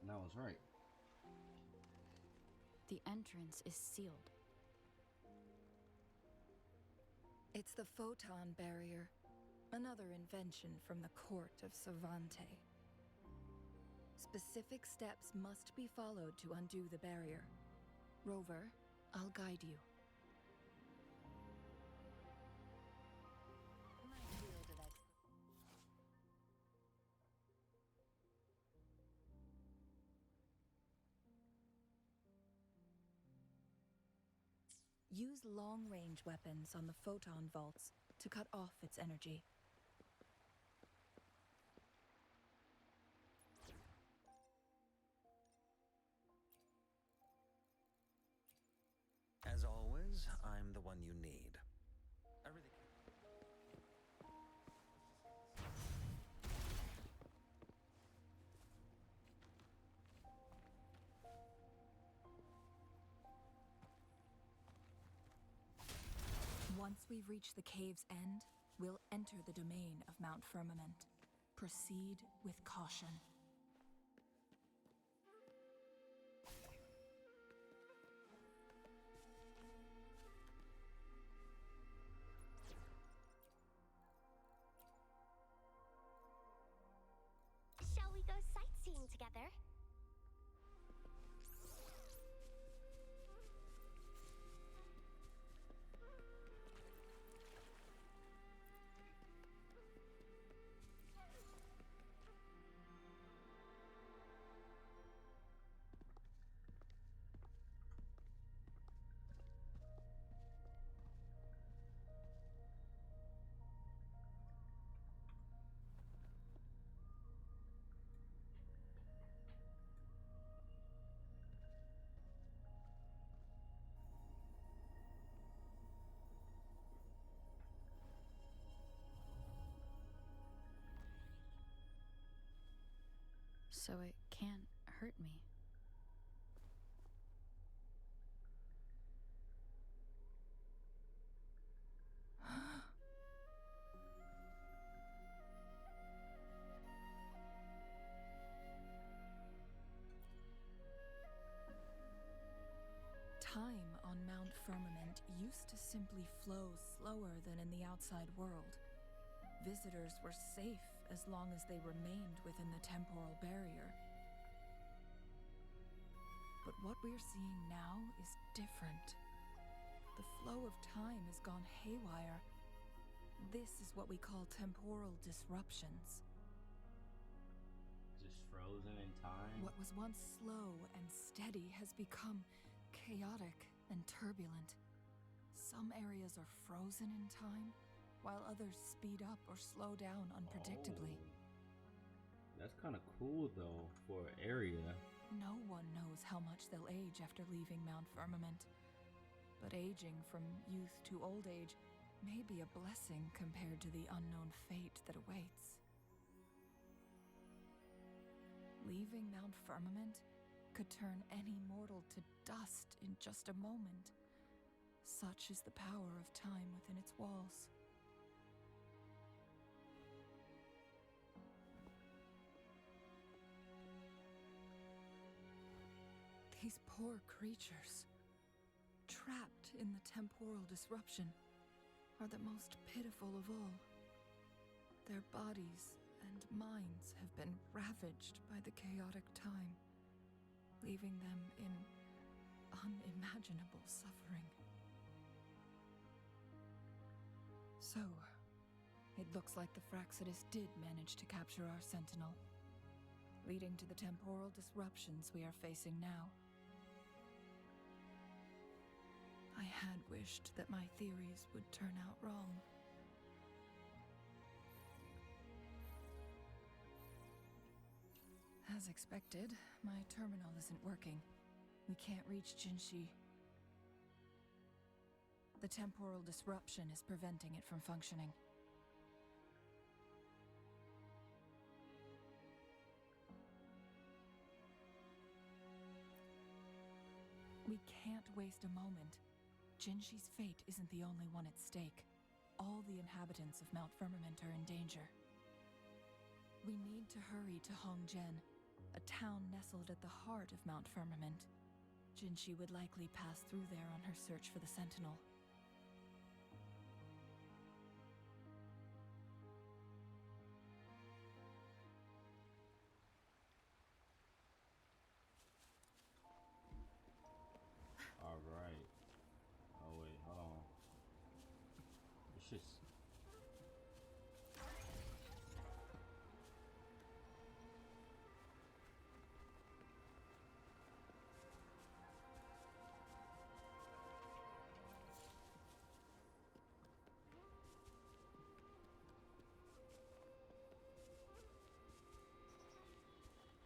Speaker 2: And I was right.
Speaker 8: The entrance is sealed.
Speaker 11: It's the photon barrier, another invention from the court of Savante. Specific steps must be followed to undo the barrier. Rover, I'll guide you. Use long-range weapons on the photon vaults to cut off its energy.
Speaker 12: As always, I'm the one you need. I really can't.
Speaker 11: Once we've reached the cave's end, we'll enter the domain of Mount Firmament. Proceed with caution.
Speaker 7: Shall we go sightseeing together?
Speaker 8: So it can't hurt me.
Speaker 11: Time on Mount Firmament used to simply flow slower than in the outside world. Visitors were safe as long as they remained within the temporal barrier. But what we're seeing now is different. The flow of time has gone haywire. This is what we call temporal disruptions.
Speaker 2: Just frozen in time.
Speaker 11: What was once slow and steady has become chaotic and turbulent. Some areas are frozen in time, while others speed up or slow down unpredictably.
Speaker 2: Oh, that's kind of cool though for an area.
Speaker 11: No one knows how much they'll age after leaving Mount Firmament. But aging from youth to old age may be a blessing compared to the unknown fate that awaits. Leaving Mount Firmament could turn any mortal to dust in just a moment. Such is the power of time within its walls. These poor creatures, trapped in the temporal disruption, are the most pitiful of all. Their bodies and minds have been ravaged by the chaotic time, leaving them in unimaginable suffering. So, it looks like the Fraxidus did manage to capture our sentinel, leading to the temporal disruptions we are facing now. I had wished that my theories would turn out wrong. As expected, my terminal isn't working. We can't reach Jinhsi. The temporal disruption is preventing it from functioning. We can't waste a moment. Jinhsi's fate isn't the only one at stake. all the inhabitants of Mount Firmament are in danger. We need to hurry to Hongzhen, a town nestled at the heart of Mount Firmament. Jinhsi would likely pass through there on her search for the Sentinel.
Speaker 2: All right. Oh wait, hold on. It's just.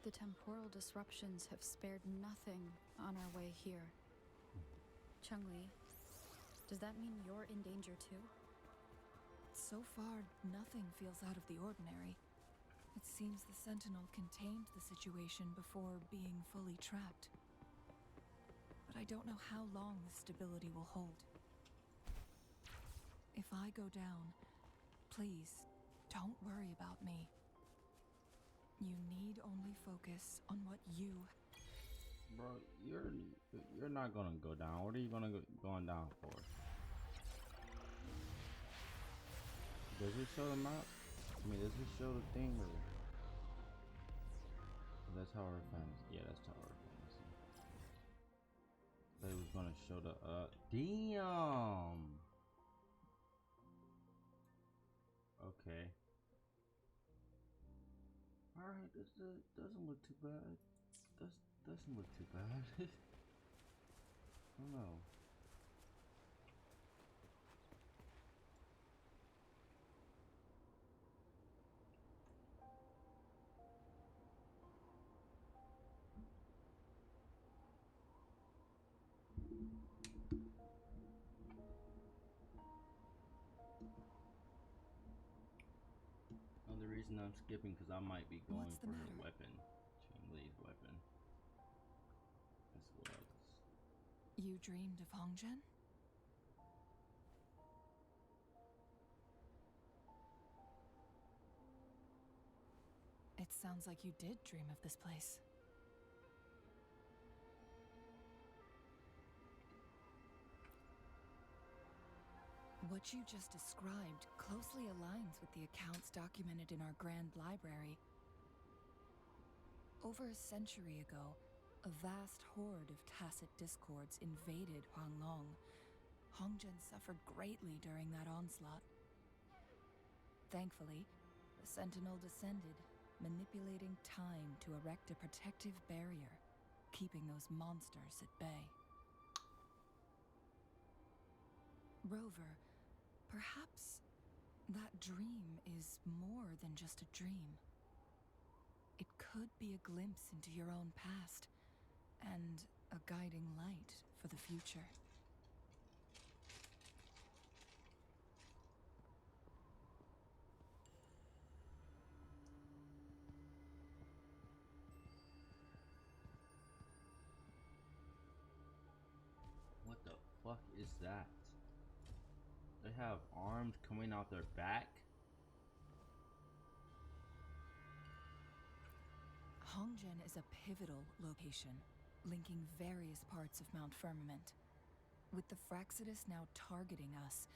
Speaker 8: The temporal disruptions have spared nothing on our way here. Chungli, does that mean you're in danger too?
Speaker 11: So far, nothing feels out of the ordinary. It seems the Sentinel contained the situation before being fully trapped. But I don't know how long the stability will hold. If I go down, please, don't worry about me. You need only focus on what you...
Speaker 2: Bro, you're not gonna go down. What are you going down for? Does it show the map? I mean, does it show the thing or... That's Tower of Fantasy. Yeah, that's Tower of Fantasy. But it was gonna show the damn. Okay. Alright, this doesn't look too bad. Doesn't look too bad. I don't know. Another reason I'm skipping because I might be going for her weapon, Chun-Li's weapon, as well.
Speaker 11: You dreamed of Hongzhen? It sounds like you did dream of this place. What you just described closely aligns with the accounts documented in our Grand Library. Over a century ago, a vast horde of tacit discords invaded Huanglong. Hongzhen suffered greatly during that onslaught. Thankfully, the Sentinel descended, manipulating time to erect a protective barrier, keeping those monsters at bay. Rover, perhaps that dream is more than just a dream. It could be a glimpse into your own past, and a guiding light for the future.
Speaker 2: What the fuck is that? They have arms coming out their back?
Speaker 11: Hongzhen is a pivotal location, linking various parts of Mount Firmament. With the Fraxidus now targeting us,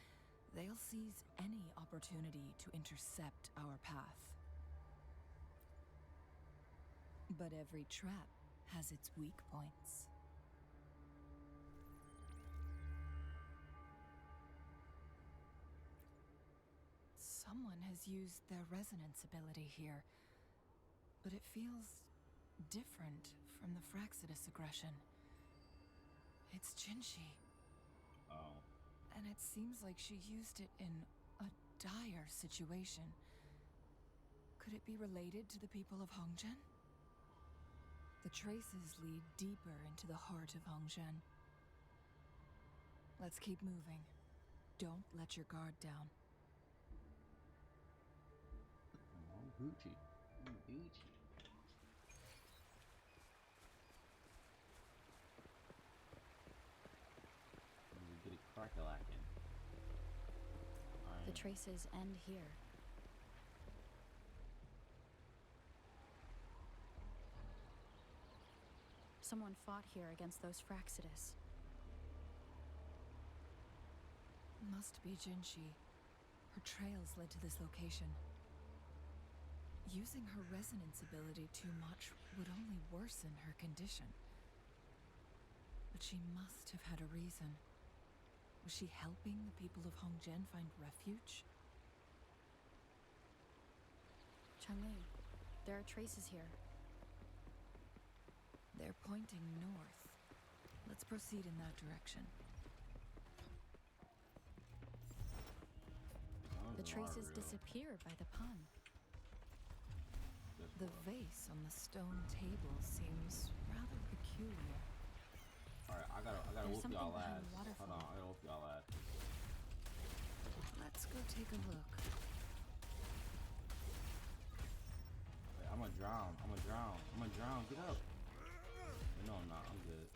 Speaker 11: they'll seize any opportunity to intercept our path. But every trap has its weak points. Someone has used their resonance ability here, but it feels different from the Fraxidus aggression. It's Jinhsi.
Speaker 2: Oh.
Speaker 11: And it seems like she used it in a dire situation. Could it be related to the people of Hongzhen? The traces lead deeper into the heart of Hongzhen. Let's keep moving. Don't let your guard down.
Speaker 2: Oh, Gucci. Gucci. Get it crack-a-lackin'. Alright.
Speaker 8: The traces end here. Someone fought here against those Fraxidus.
Speaker 11: Must be Jinhsi. Her trails led to this location. Using her resonance ability too much would only worsen her condition. But she must have had a reason. Was she helping the people of Hongzhen find refuge?
Speaker 8: Changli, there are traces here.
Speaker 11: They're pointing north. Let's proceed in that direction.
Speaker 8: The traces disappear by the pond.
Speaker 11: The vase on the stone table seems rather peculiar.
Speaker 2: Alright, I gotta
Speaker 8: There's
Speaker 2: whoop y'all
Speaker 8: something
Speaker 2: ass.
Speaker 8: behind the
Speaker 2: Hold
Speaker 8: waterfall.
Speaker 2: on, I gotta whoop y'all ass.
Speaker 11: Let's go take a look.
Speaker 2: Wait, I'm gonna drown. Get up. No, I'm not. I'm good.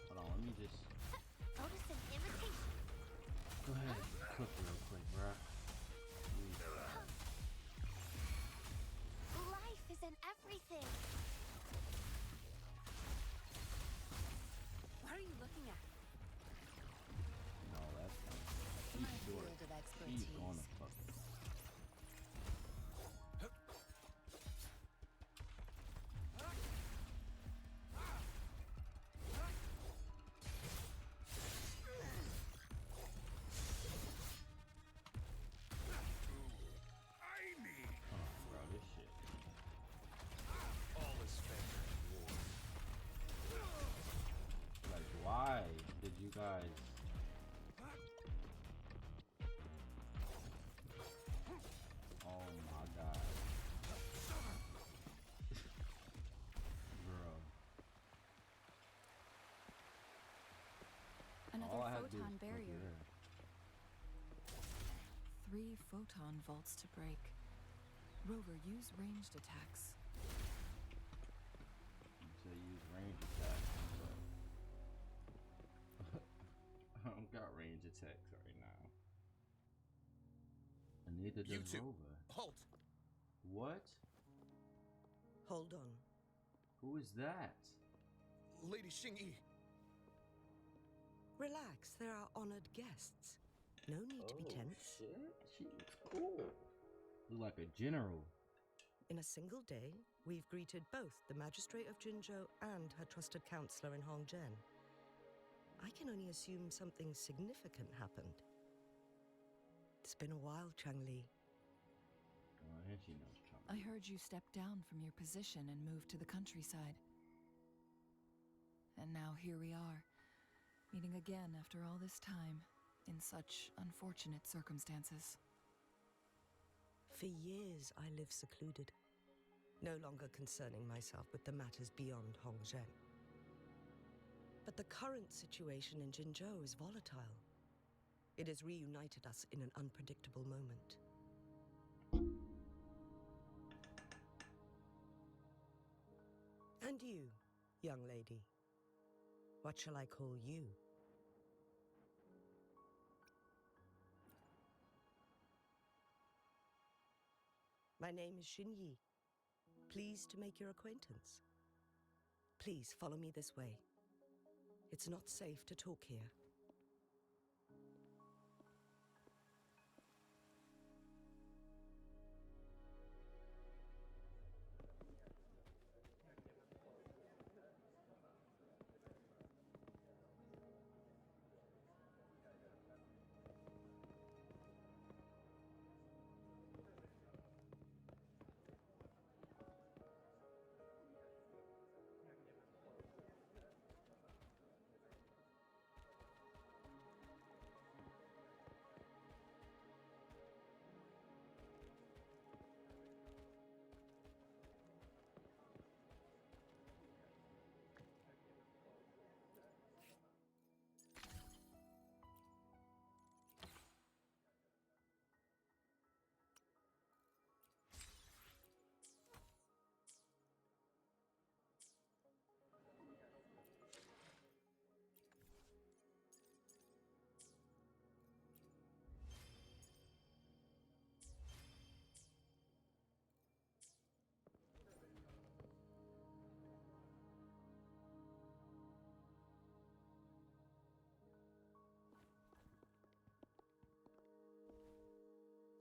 Speaker 2: Hold on, let me just...
Speaker 5: Notice an invitation.
Speaker 2: Go ahead. Cook real quick, bruh.
Speaker 5: Life is in everything.
Speaker 3: What are you looking at?
Speaker 2: No, that's not...
Speaker 3: My
Speaker 2: She's short.
Speaker 3: field of
Speaker 2: She's
Speaker 3: expertise.
Speaker 2: going to fuck. Bro, this shit.
Speaker 4: All is fair in war.
Speaker 2: Like, why did you guys... Oh my god. Bro.
Speaker 8: Another
Speaker 2: All I have to do
Speaker 8: photon
Speaker 2: is click
Speaker 8: barrier.
Speaker 2: there.
Speaker 11: 3 photon vaults to break. Rover, use ranged attacks.
Speaker 2: To use range attacks, but I don't got range attacks right now. And neither
Speaker 12: You
Speaker 2: does
Speaker 12: two,
Speaker 2: Rover.
Speaker 12: halt!
Speaker 2: What?
Speaker 13: Hold on.
Speaker 2: Who is that?
Speaker 12: Lady Xingyi.
Speaker 13: Relax, they're our honored guests. No need to be tense.
Speaker 2: Shit, she was cool. Look like a general.
Speaker 13: In a single day, we've greeted both the Magistrate of Jinzhou and her trusted counselor in Hongzhen. I can only assume something significant happened. It's been a while, Changli.
Speaker 2: Oh, and she knows Trump.
Speaker 11: I heard you stepped down from your position and moved to the countryside. And now here we are, meeting again after all this time, in such unfortunate circumstances.
Speaker 13: For years, I lived secluded, no longer concerning myself with the matters beyond Hongzhen. But the current situation in Jinzhou is volatile. It has reunited us in an unpredictable moment. And you, young lady, what shall I call you? My name is Xinyi. Pleased to make your acquaintance. Please follow me this way. It's not safe to talk here.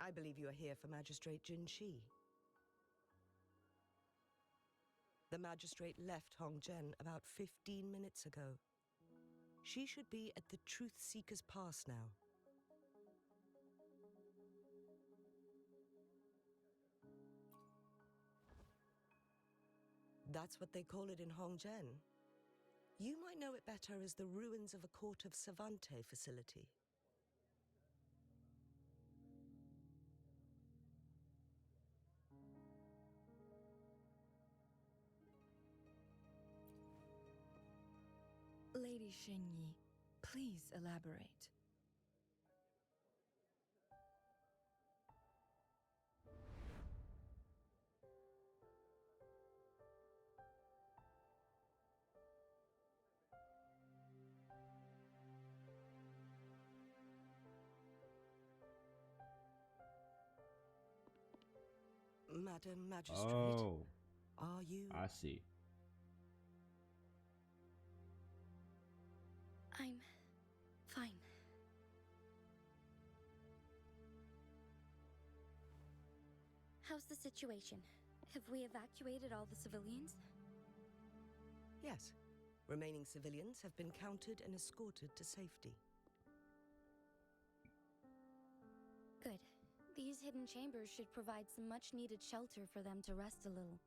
Speaker 13: I believe you are here for Magistrate Jinhsi. The magistrate left Hongzhen about 15 minutes ago. She should be at the Truth Seeker's Pass now. That's what they call it in Hongzhen. You might know it better as the ruins of a Court of Savante facility.
Speaker 11: Lady Xingyi, please elaborate.
Speaker 13: Madam Magistrate,
Speaker 2: Oh,
Speaker 13: are you...
Speaker 2: I see.
Speaker 8: I'm fine.
Speaker 7: How's the situation? Have we evacuated all the civilians?
Speaker 13: Yes. Remaining civilians have been counted and escorted to safety.
Speaker 7: Good. These hidden chambers should provide some much-needed shelter for them to rest a little.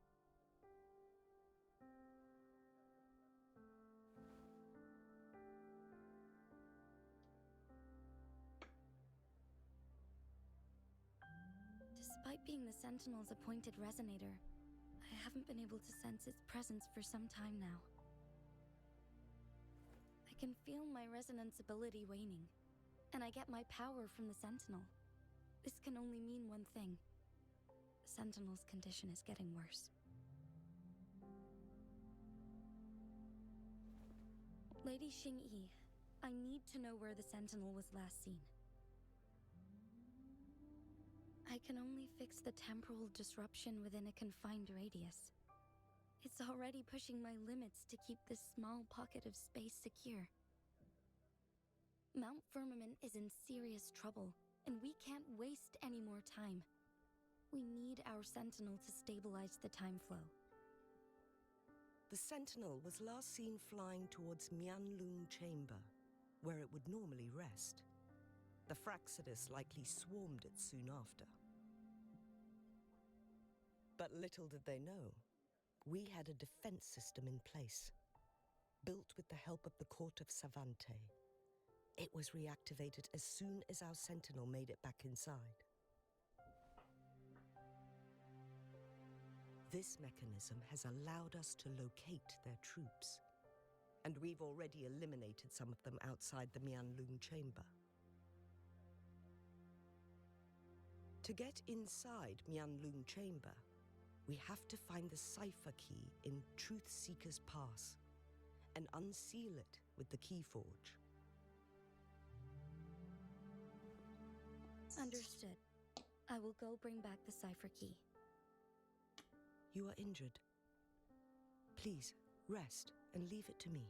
Speaker 7: Despite being the Sentinel's appointed resonator, I haven't been able to sense its presence for some time now. I can feel my resonance ability waning, and I get my power from the Sentinel. This can only mean one thing. The Sentinel's condition is getting worse. Lady Xingyi, I need to know where the Sentinel was last seen. I can only fix the temporal disruption within a confined radius. It's already pushing my limits to keep this small pocket of space secure. Mount Firmament is in serious trouble, and we can't waste any more time. We need our Sentinel to stabilize the time flow.
Speaker 13: The Sentinel was last seen flying towards Mianlung Chamber, where it would normally rest. The Fraxidus likely swarmed it soon after. But little did they know, we had a defense system in place, built with the help of the Court of Savante. It was reactivated as soon as our Sentinel made it back inside. This mechanism has allowed us to locate their troops, and we've already eliminated some of them outside the Mianlung Chamber. To get inside Mianlung Chamber, we have to find the cipher key in Truth Seeker's Pass and unseal it with the Keyforge.
Speaker 7: Understood. I will go bring back the cipher key.
Speaker 13: You are injured. Please, rest and leave it to me.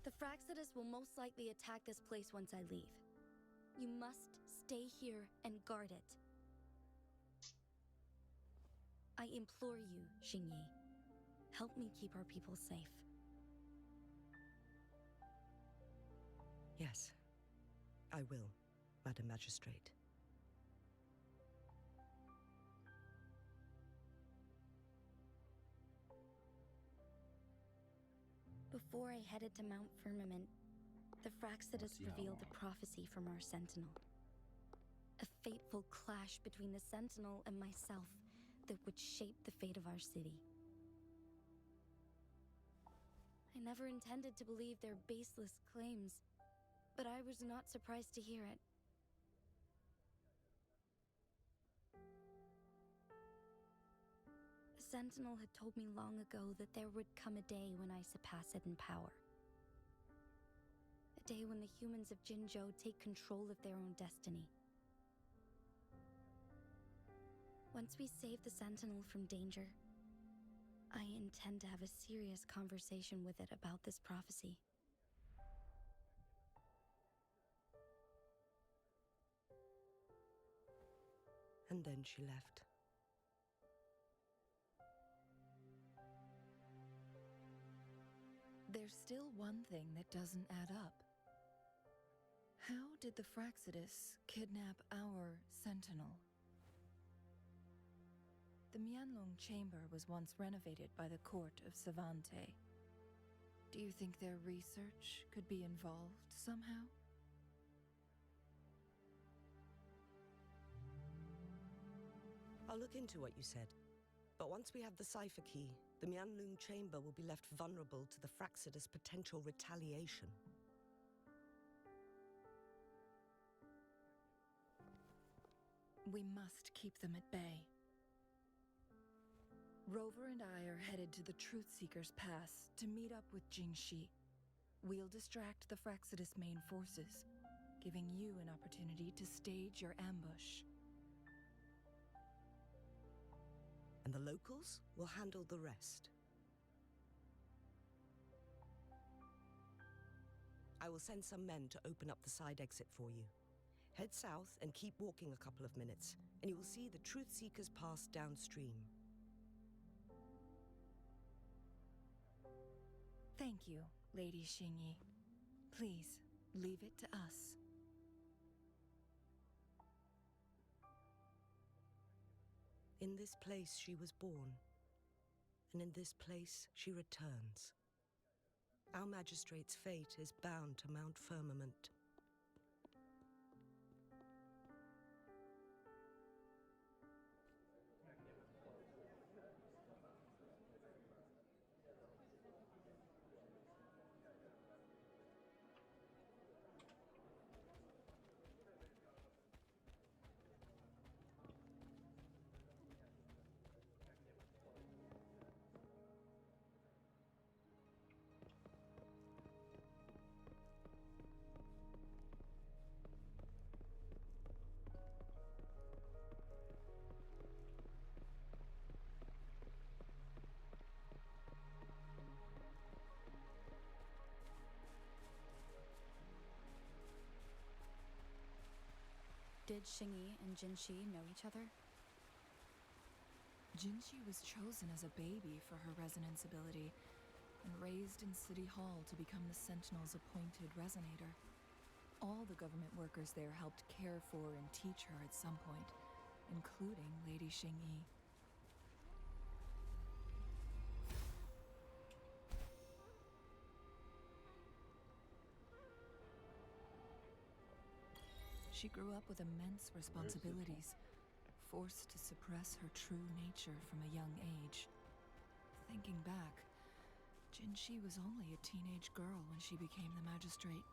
Speaker 7: The Fraxidus will most likely attack this place once I leave. You must stay here and guard it. I implore you, Xingyi. Help me keep our people safe.
Speaker 13: Yes, I will, Madam Magistrate.
Speaker 7: Before I headed to Mount Firmament, the Fraxidus revealed a prophecy from our Sentinel. A fateful clash between the Sentinel and myself that would shape the fate of our city. I never intended to believe their baseless claims, but I was not surprised to hear it. The Sentinel had told me long ago that there would come a day when I surpass it in power. A day when the humans of Jinzhou take control of their own destiny. Once we save the Sentinel from danger, I intend to have a serious conversation with it about this prophecy.
Speaker 13: And then she left.
Speaker 11: There's still one thing that doesn't add up. How did the Fraxidus kidnap our sentinel? The Mianlong chamber was once renovated by the court of Savante. Do you think their research could be involved somehow?
Speaker 13: I'll look into what you said. But once we have the cipher key, the Mianlong chamber will be left vulnerable to the Fraxidus' potential retaliation.
Speaker 11: We must keep them at bay. Rover and I are headed to the Truth Seeker's Pass to meet up with jinhsi. We'll distract the Fraxidus' main forces, giving you an opportunity to stage your ambush.
Speaker 13: And the locals will handle the rest. I will send some men to open up the side exit for you. Head south and keep walking a couple of minutes, and you will see the Truth Seeker's Pass downstream.
Speaker 11: Thank you, Lady Xingyi. Please, leave it to us.
Speaker 13: In this place she was born, and in this place she returns. Our magistrate's fate is bound to Mount Firmament.
Speaker 8: Did Xingyi and jinhsi know each other?
Speaker 11: Jinhsi was chosen as a baby for her resonance ability and raised in City Hall to become the Sentinel's appointed resonator. All the government workers there helped care for and teach her at some point, including Lady Xingyi. She grew up with immense responsibilities, forced to suppress her true nature from a young age. Thinking back, jinhsi was only a teenage girl when she became the magistrate.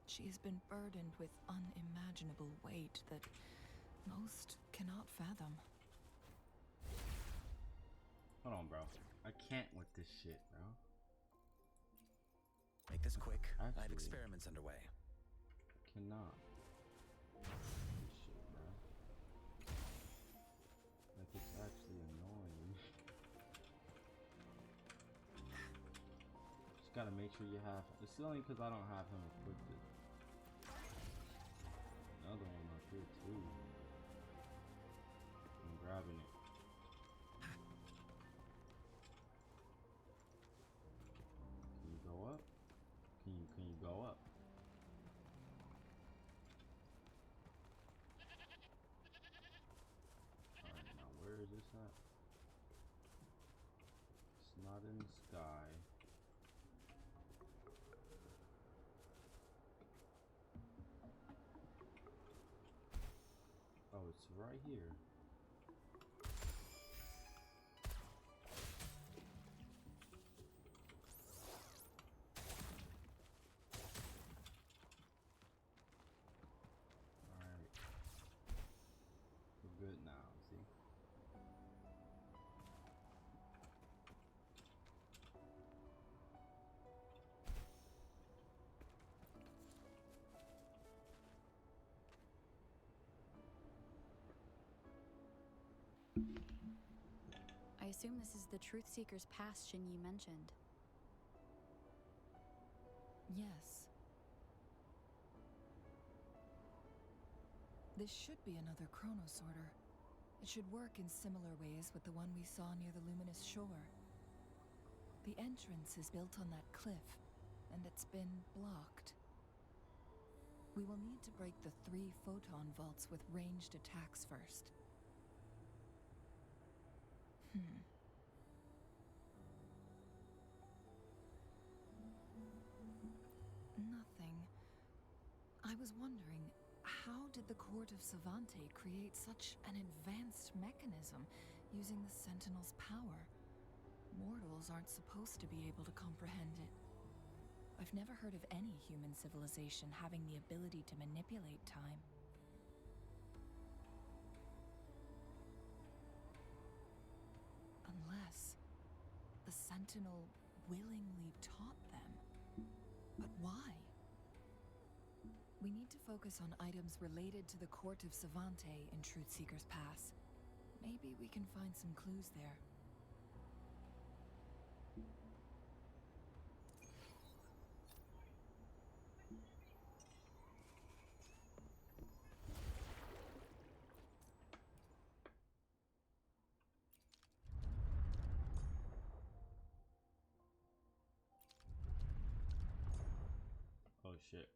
Speaker 11: She has been burdened with unimaginable weight that most cannot fathom.
Speaker 2: Hold on, bro. I can't with this shit, bro.
Speaker 12: Make this quick. I have
Speaker 2: Actually,
Speaker 12: experiments underway.
Speaker 2: Cannot. This shit, bro. Like, it's actually annoying. Just gotta make sure you have. It's only because I don't have him equipped. Another one up here too. I'm grabbing it. Can you go up? Can you go up? Alright, now where is this at? It's not in the sky. Oh, it's right here. Alright. We're good now, see?
Speaker 8: I assume this is the Truth Seeker's Pass Xingyi mentioned.
Speaker 11: Yes. This should be another chronosorter. It should work in similar ways with the one we saw near the luminous shore. The entrance is built on that cliff, and it's been blocked. We will need to break the 3 photon vaults with ranged attacks first. Nothing. I was wondering, how did the Court of Savante create such an advanced mechanism using the Sentinel's power? Mortals aren't supposed to be able to comprehend it. I've never heard of any human civilization having the ability to manipulate time. Unless the Sentinel willingly taught them. But why? We need to focus on items related to the Court of Savante in Truthseeker's Pass. Maybe we can find some clues there.
Speaker 2: Oh shit.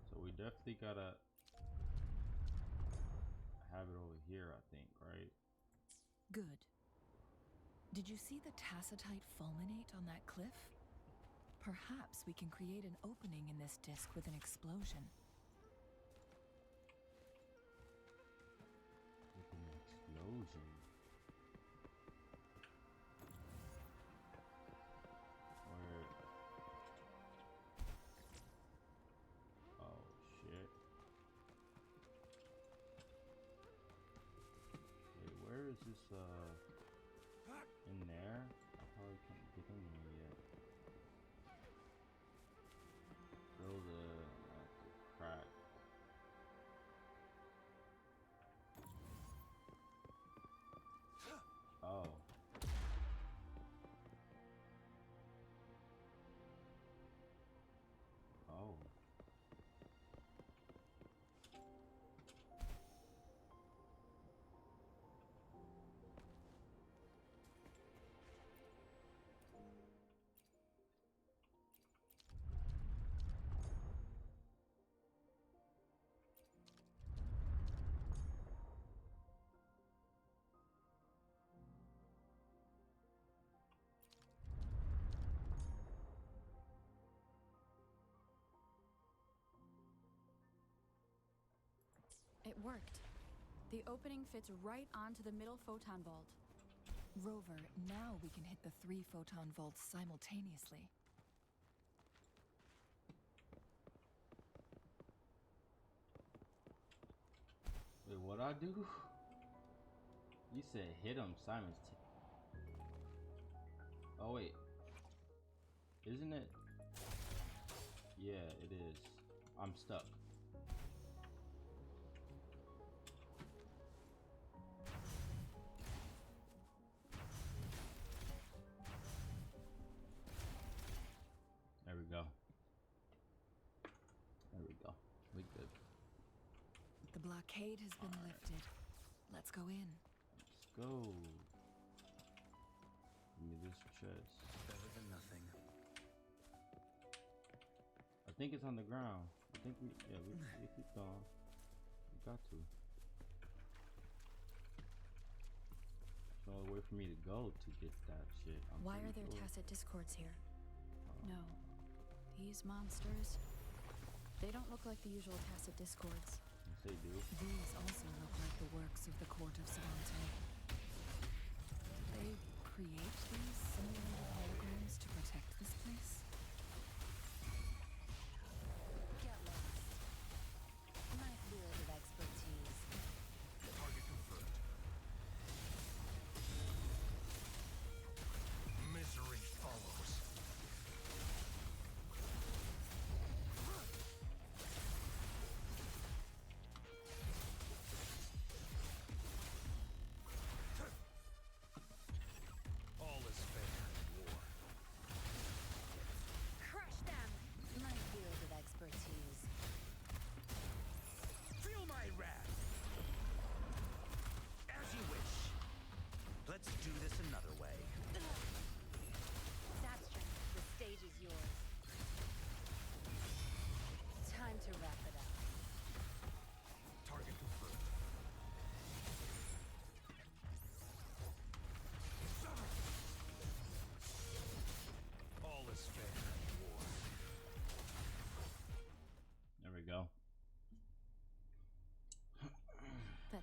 Speaker 2: So we definitely gotta have it over here, I think, right?
Speaker 11: Good. Did you see the tacitite fulminate on that cliff? Perhaps we can create an opening in this disk with an explosion.
Speaker 2: With an explosion. Where? Oh shit. Wait, where is this in there? I probably can't get in there yet. Fill the crack. Oh. Oh.
Speaker 8: It worked. The opening fits right onto the middle photon vault.
Speaker 11: Rover, now we can hit the 3 photon vaults simultaneously.
Speaker 2: Wait, what I do? You said hit him, Simon's. Oh wait, isn't it? Yeah, it is. I'm stuck. There we go. There we go. We good.
Speaker 11: The blockade has been lifted. Let's go in.
Speaker 2: Let's go. Give me this chest.
Speaker 12: Better than nothing.
Speaker 2: I think it's on the ground. I think we keep going. We got to. There's no other way for me to go to get that shit.
Speaker 8: Why are there tacit discords here? No. These monsters, they don't look like the usual tacit discords.
Speaker 2: Yes, they do.
Speaker 11: These also look like the works of the Court of Savante. Did they create these simulated holograms to protect this place?
Speaker 5: Get lost. My field of expertise.
Speaker 4: Target confirmed. Misery follows.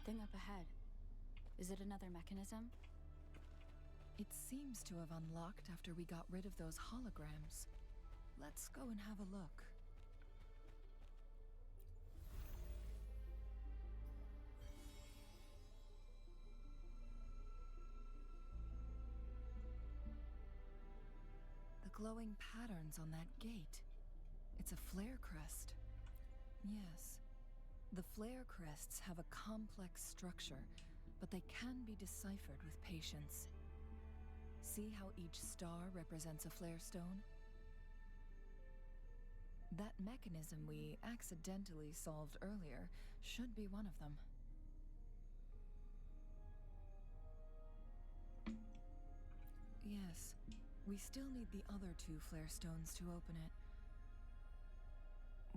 Speaker 8: thing up ahead. Is it another mechanism?
Speaker 11: It seems to have unlocked after we got rid of those holograms. Let's go and have a look. The glowing patterns on that gate. It's a flare crest. Yes. The flare crests have a complex structure, but they can be deciphered with patience. See how each star represents a flare stone? That mechanism we accidentally solved earlier should be one of them. Yes, we still need the other two flare stones to open it.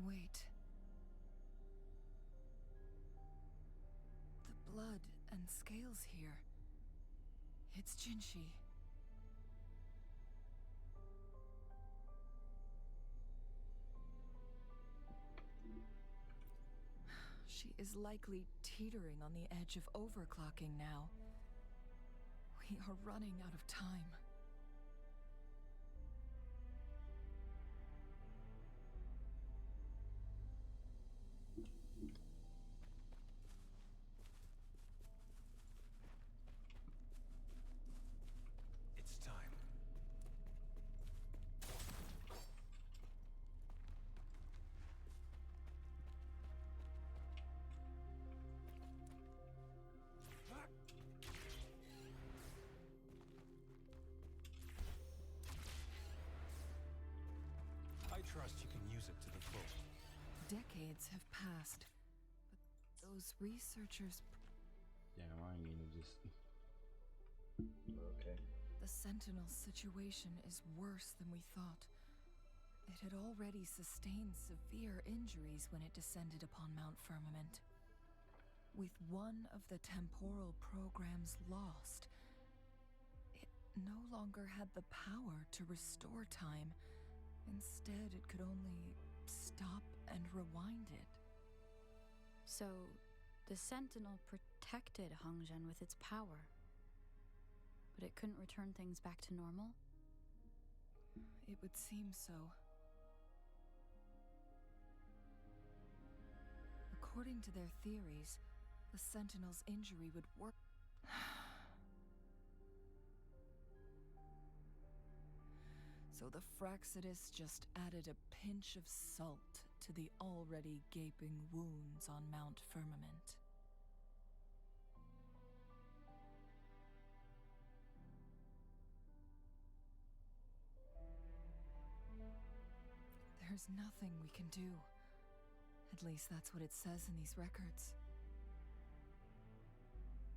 Speaker 11: Wait. The blood and scales here. It's Jinhsi. She is likely teetering on the edge of overclocking now. We are running out of time.
Speaker 12: It's time. I trust you can use it to the full.
Speaker 11: Decades have passed, but those researchers...
Speaker 2: Damn, I ain't gonna just. Okay.
Speaker 11: The Sentinel's situation is worse than we thought. It had already sustained severe injuries when it descended upon Mount Firmament. With one of the temporal programs lost, it no longer had the power to restore time. Instead, it could only stop and rewind it.
Speaker 8: So, the Sentinel protected Hongzhen with its power, but it couldn't return things back to normal?
Speaker 11: It would seem so. According to their theories, the Sentinel's injury would work. So the Fraxidus just added a pinch of salt to the already gaping wounds on Mount Firmament. There's nothing we can do. At least that's what it says in these records.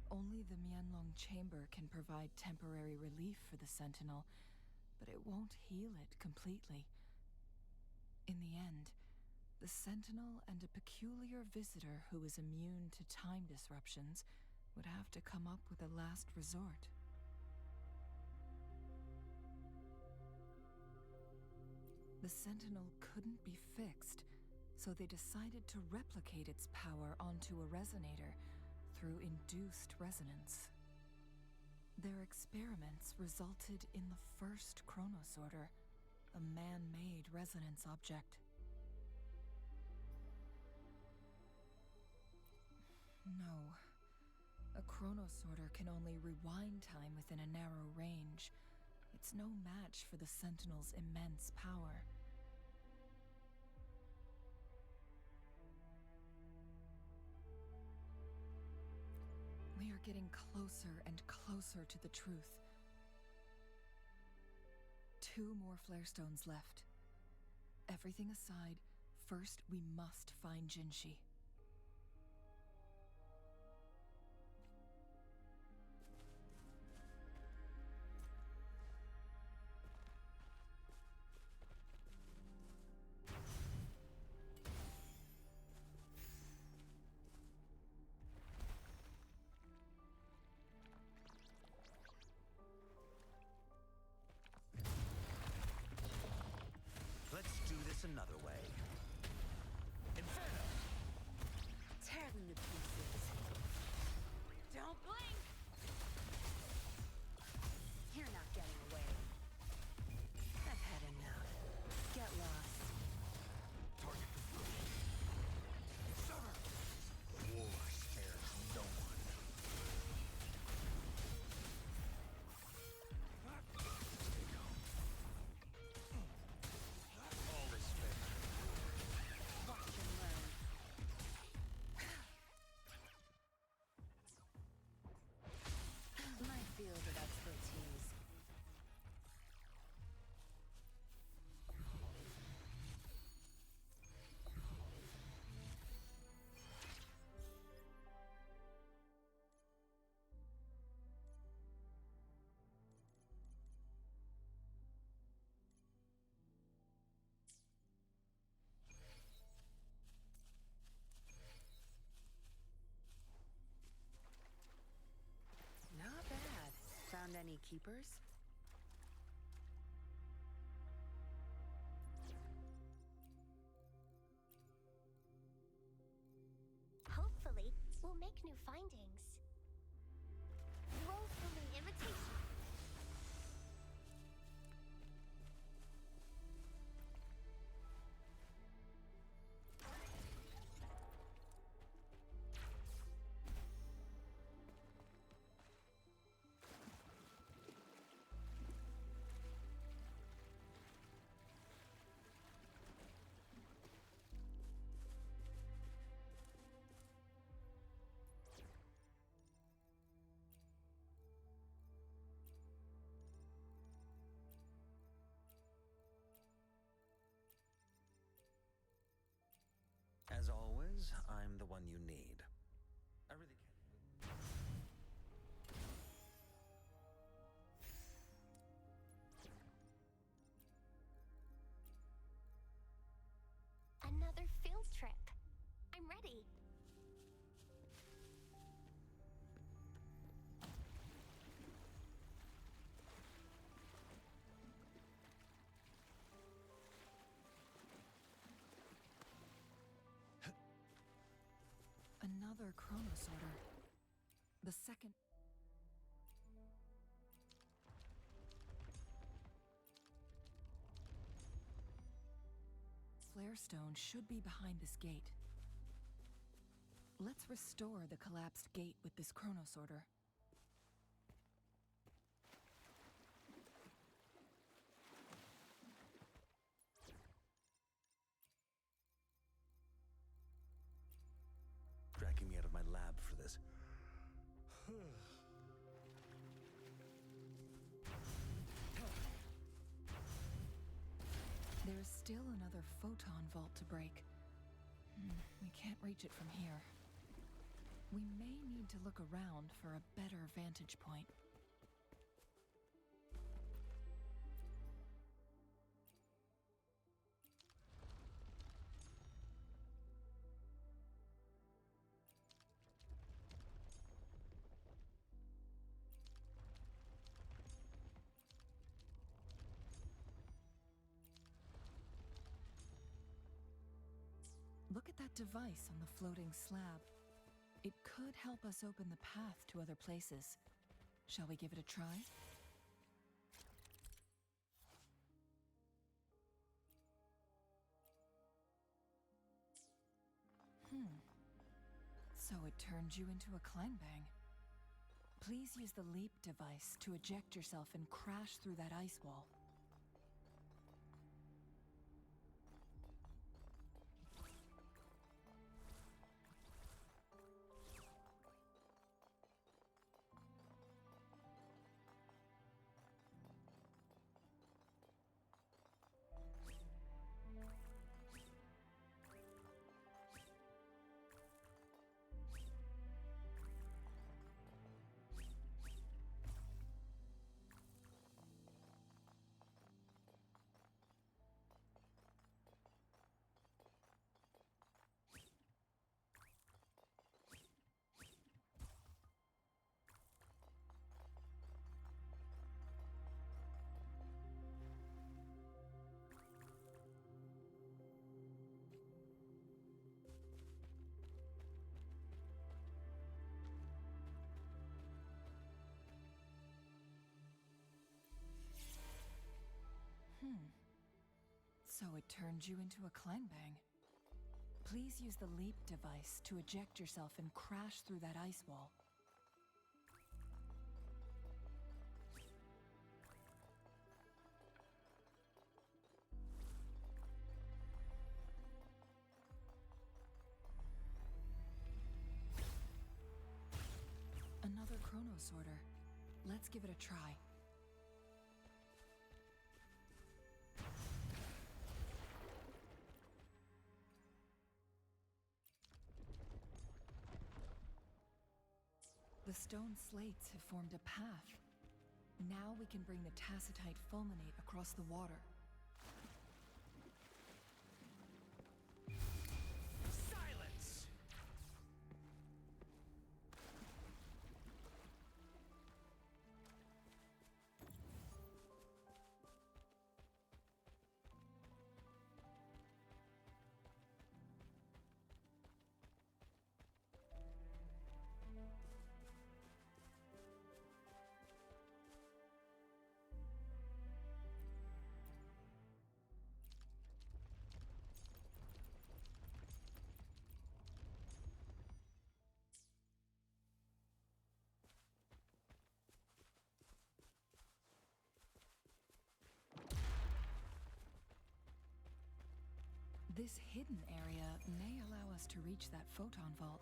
Speaker 11: Only the Mianlong Chamber can provide temporary relief for the Sentinel, but it won't heal it completely. In the end, the Sentinel and a peculiar visitor who is immune to time disruptions would have to come up with a last resort. The Sentinel couldn't be fixed, so they decided to replicate its power onto a resonator through induced resonance. Their experiments resulted in the first chronosorter, a man-made resonance object. No. A chronosorter can only rewind time within a narrow range. It's no match for the Sentinel's immense power. We are getting closer and closer to the truth. 2 more flare stones left. Everything aside, first we must find Jinhsi.
Speaker 12: Let's do this another way. Inferno!
Speaker 10: Any keepers?
Speaker 5: Hopefully, we'll make new findings. Roll for me, invitation.
Speaker 12: As always, I'm the one you need. I really can't.
Speaker 5: Another field trip. I'm ready.
Speaker 11: Another chronosorter. The second. Flare stone should be behind this gate. Let's restore the collapsed gate with this chronosorter.
Speaker 12: Dragging me out of my lab for this.
Speaker 11: There's still another photon vault to break. We can't reach it from here. We may need to look around for a better vantage point. Look at that device on the floating slab. It could help us open the path to other places. Shall we give it a try? So it turned you into a climb-bang. Please use the leap device to eject yourself and crash through that ice wall. So it turned you into a climb-bang. Please use the leap device to eject yourself and crash through that ice wall. Another chronosorter. Let's give it a try. The stone slates have formed a path. Now we can bring the tacitite fulminate across the water.
Speaker 4: Silence!
Speaker 11: This hidden area may allow us to reach that photon vault.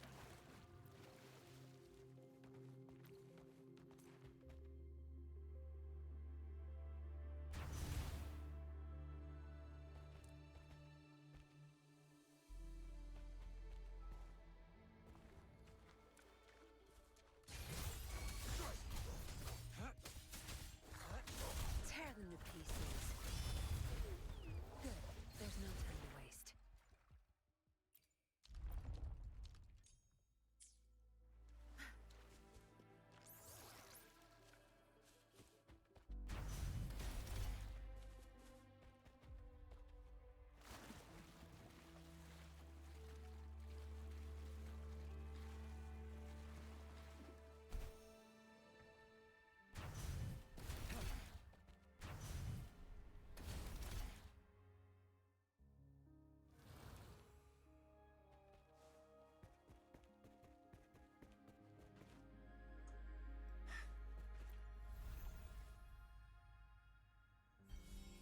Speaker 3: Tear them to pieces. Good. There's no time to waste.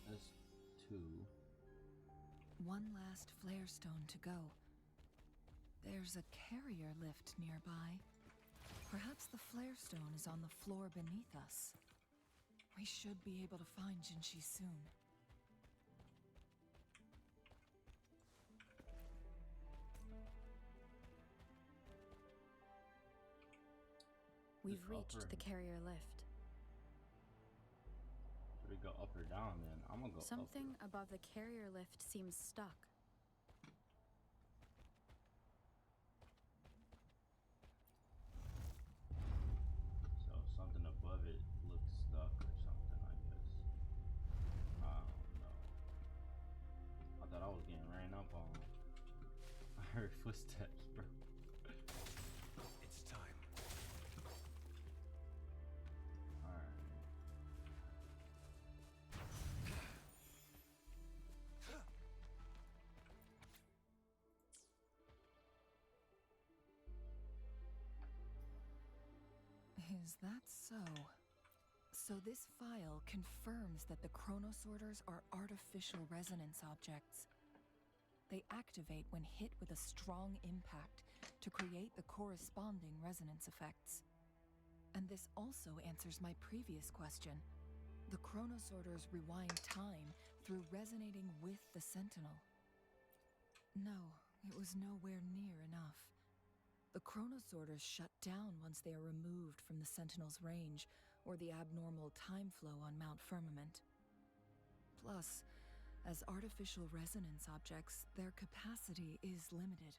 Speaker 2: That's 2.
Speaker 11: One last flare stone to go. There's a carrier lift nearby. Perhaps the flare stone is on the floor beneath us. We should be able to find Jinhsi soon.
Speaker 8: We've
Speaker 2: Just up
Speaker 8: reached
Speaker 2: or-
Speaker 8: the carrier lift.
Speaker 2: Should we go up or down then? I'm gonna go
Speaker 8: Something
Speaker 2: up.
Speaker 8: above the carrier lift seems stuck.
Speaker 2: So something above it looks stuck or something, I guess. I don't know. I thought I was getting ran up on. I heard footsteps, bro.
Speaker 12: It's time.
Speaker 2: Alright.
Speaker 11: Is that so? So this file confirms that the chronosorters are artificial resonance objects. They activate when hit with a strong impact to create the corresponding resonance effects. And this also answers my previous question. The chronosorters rewind time through resonating with the sentinel. No, it was nowhere near enough. The chronosorters shut down once they are removed from the sentinel's range or the abnormal time flow on Mount Firmament. Plus, as artificial resonance objects, their capacity is limited.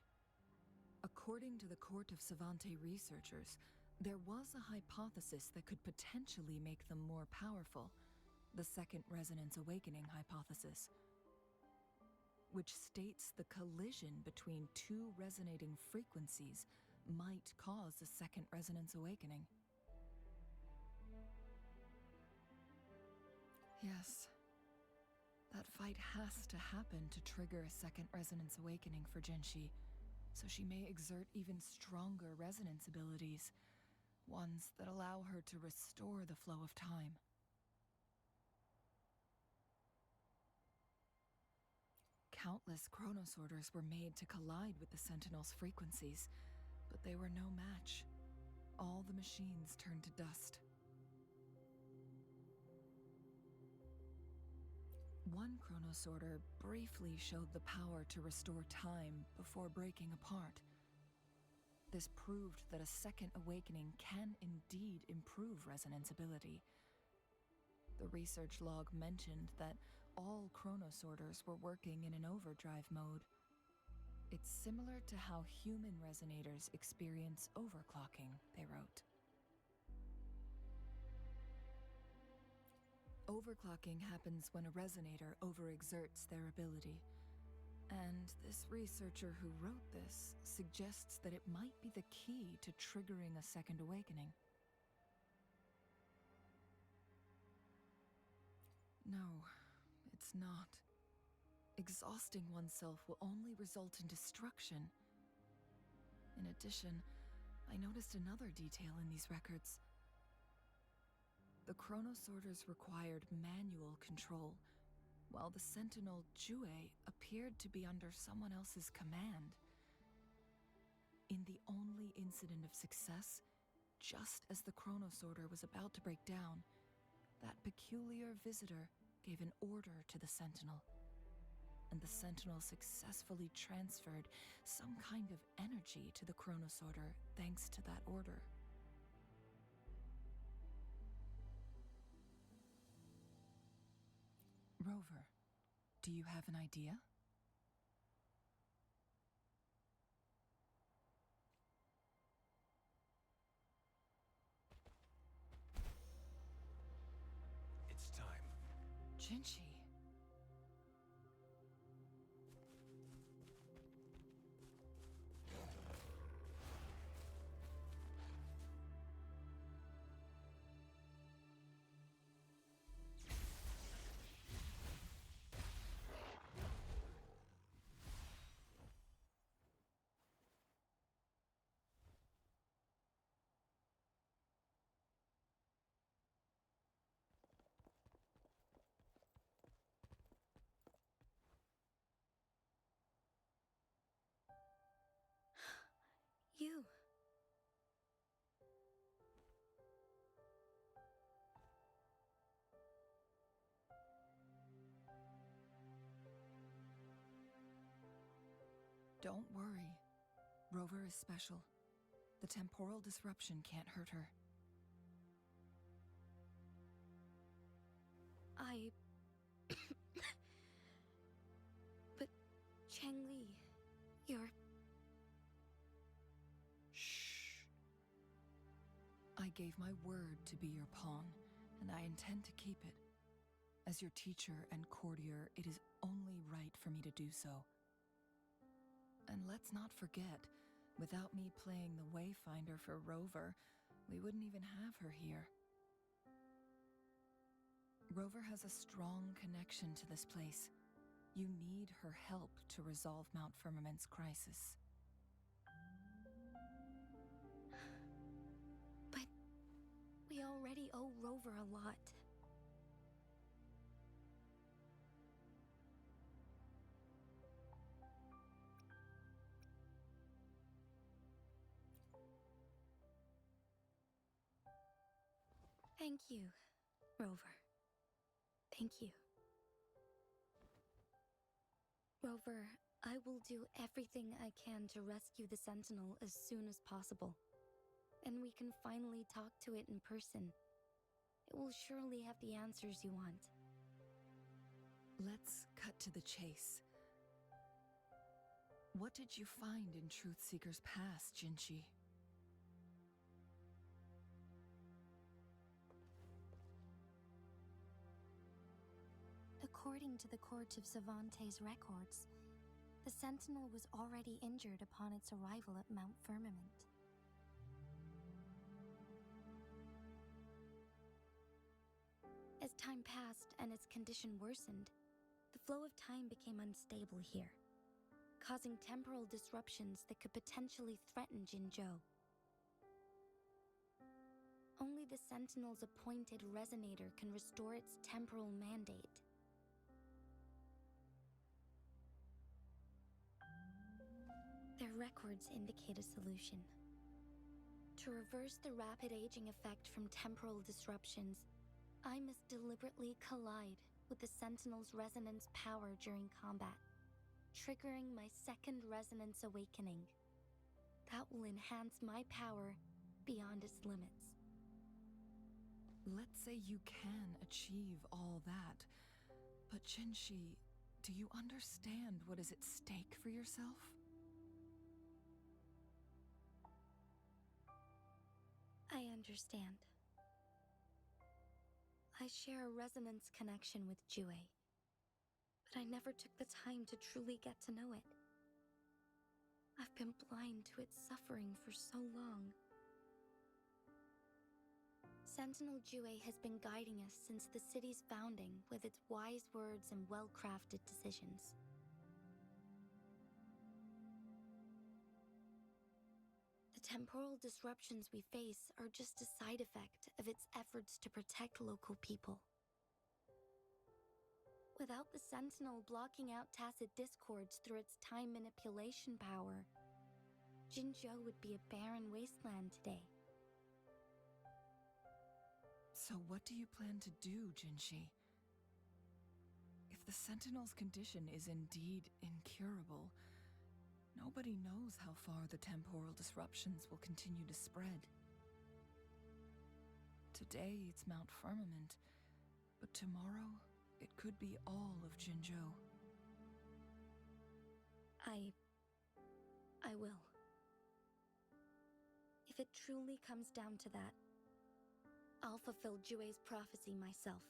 Speaker 11: According to the Court of Savante researchers, there was a hypothesis that could potentially make them more powerful, the Second Resonance Awakening hypothesis, which states the collision between two resonating frequencies might cause a second resonance awakening. Yes. That fight has to happen to trigger a second resonance awakening for Jinhsi, so she may exert even stronger resonance abilities, ones that allow her to restore the flow of time. Countless chronosorters were made to collide with the Sentinel's frequencies, but they were no match. All the machines turned to dust. One chronosorter briefly showed the power to restore time before breaking apart. This proved that a second awakening can indeed improve resonance ability. The research log mentioned that all chronosorters were working in an overdrive mode. It's similar to how human resonators experience overclocking, they wrote. Overclocking happens when a resonator overexerts their ability. And this researcher who wrote this suggests that it might be the key to triggering a second awakening. No, it's not. Exhausting oneself will only result in destruction. In addition, I noticed another detail in these records. The chronosorters required manual control, while the sentinel Jue appeared to be under someone else's command. In the only incident of success, just as the Chronos Order was about to break down, that peculiar visitor gave an order to the sentinel, and the sentinel successfully transferred some kind of energy to the Chronos Order thanks to that order. Rover, do you have an idea?
Speaker 12: It's time.
Speaker 11: Jinhsi.
Speaker 6: You.
Speaker 11: Don't worry. Rover is special. The temporal disruption can't hurt her.
Speaker 6: But Changli, you're...
Speaker 11: Shh. I gave my word to be your pawn, and I intend to keep it. As your teacher and courtier, it is only right for me to do so. And let's not forget, without me playing the Wayfinder for Rover, we wouldn't even have her here. Rover has a strong connection to this place. You need her help to resolve Mount Firmament's crisis.
Speaker 6: But we already owe Rover a lot. Thank you, Rover. Thank you. Rover, I will do everything I can to rescue the Sentinel as soon as possible. And we can finally talk to it in person. It will surely have the answers you want.
Speaker 11: Let's cut to the chase. What did you find in Truthseeker's past, Jinhsi?
Speaker 6: According to the Court of Savante's records, the Sentinel was already injured upon its arrival at Mount Firmament. As time passed and its condition worsened, the flow of time became unstable here, causing temporal disruptions that could potentially threaten Jinzhou. Only the Sentinel's appointed resonator can restore its temporal mandate. Their records indicate a solution. To reverse the rapid aging effect from temporal disruptions, I must deliberately collide with the Sentinel's resonance power during combat, triggering my second resonance awakening. That will enhance my power beyond its limits.
Speaker 11: Let's say you can achieve all that, but Jinhsi, do you understand what is at stake for yourself?
Speaker 6: I understand. I share a resonance connection with Jue, but I never took the time to truly get to know it. I've been blind to its suffering for so long. Sentinel Jue has been guiding us since the city's founding with its wise words and well-crafted decisions. The temporal disruptions we face are just a side effect of its efforts to protect local people.
Speaker 14: Without the Sentinel blocking out tacit discords through its time manipulation power, Jinzhou would be a barren wasteland today.
Speaker 11: So what do you plan to do, Jinhsi? If the Sentinel's condition is indeed incurable, nobody knows how far the temporal disruptions will continue to spread. Today it's Mount Firmament, but tomorrow it could be all of Jinzhou.
Speaker 14: I will. If it truly comes down to that, I'll fulfill Jue's prophecy myself.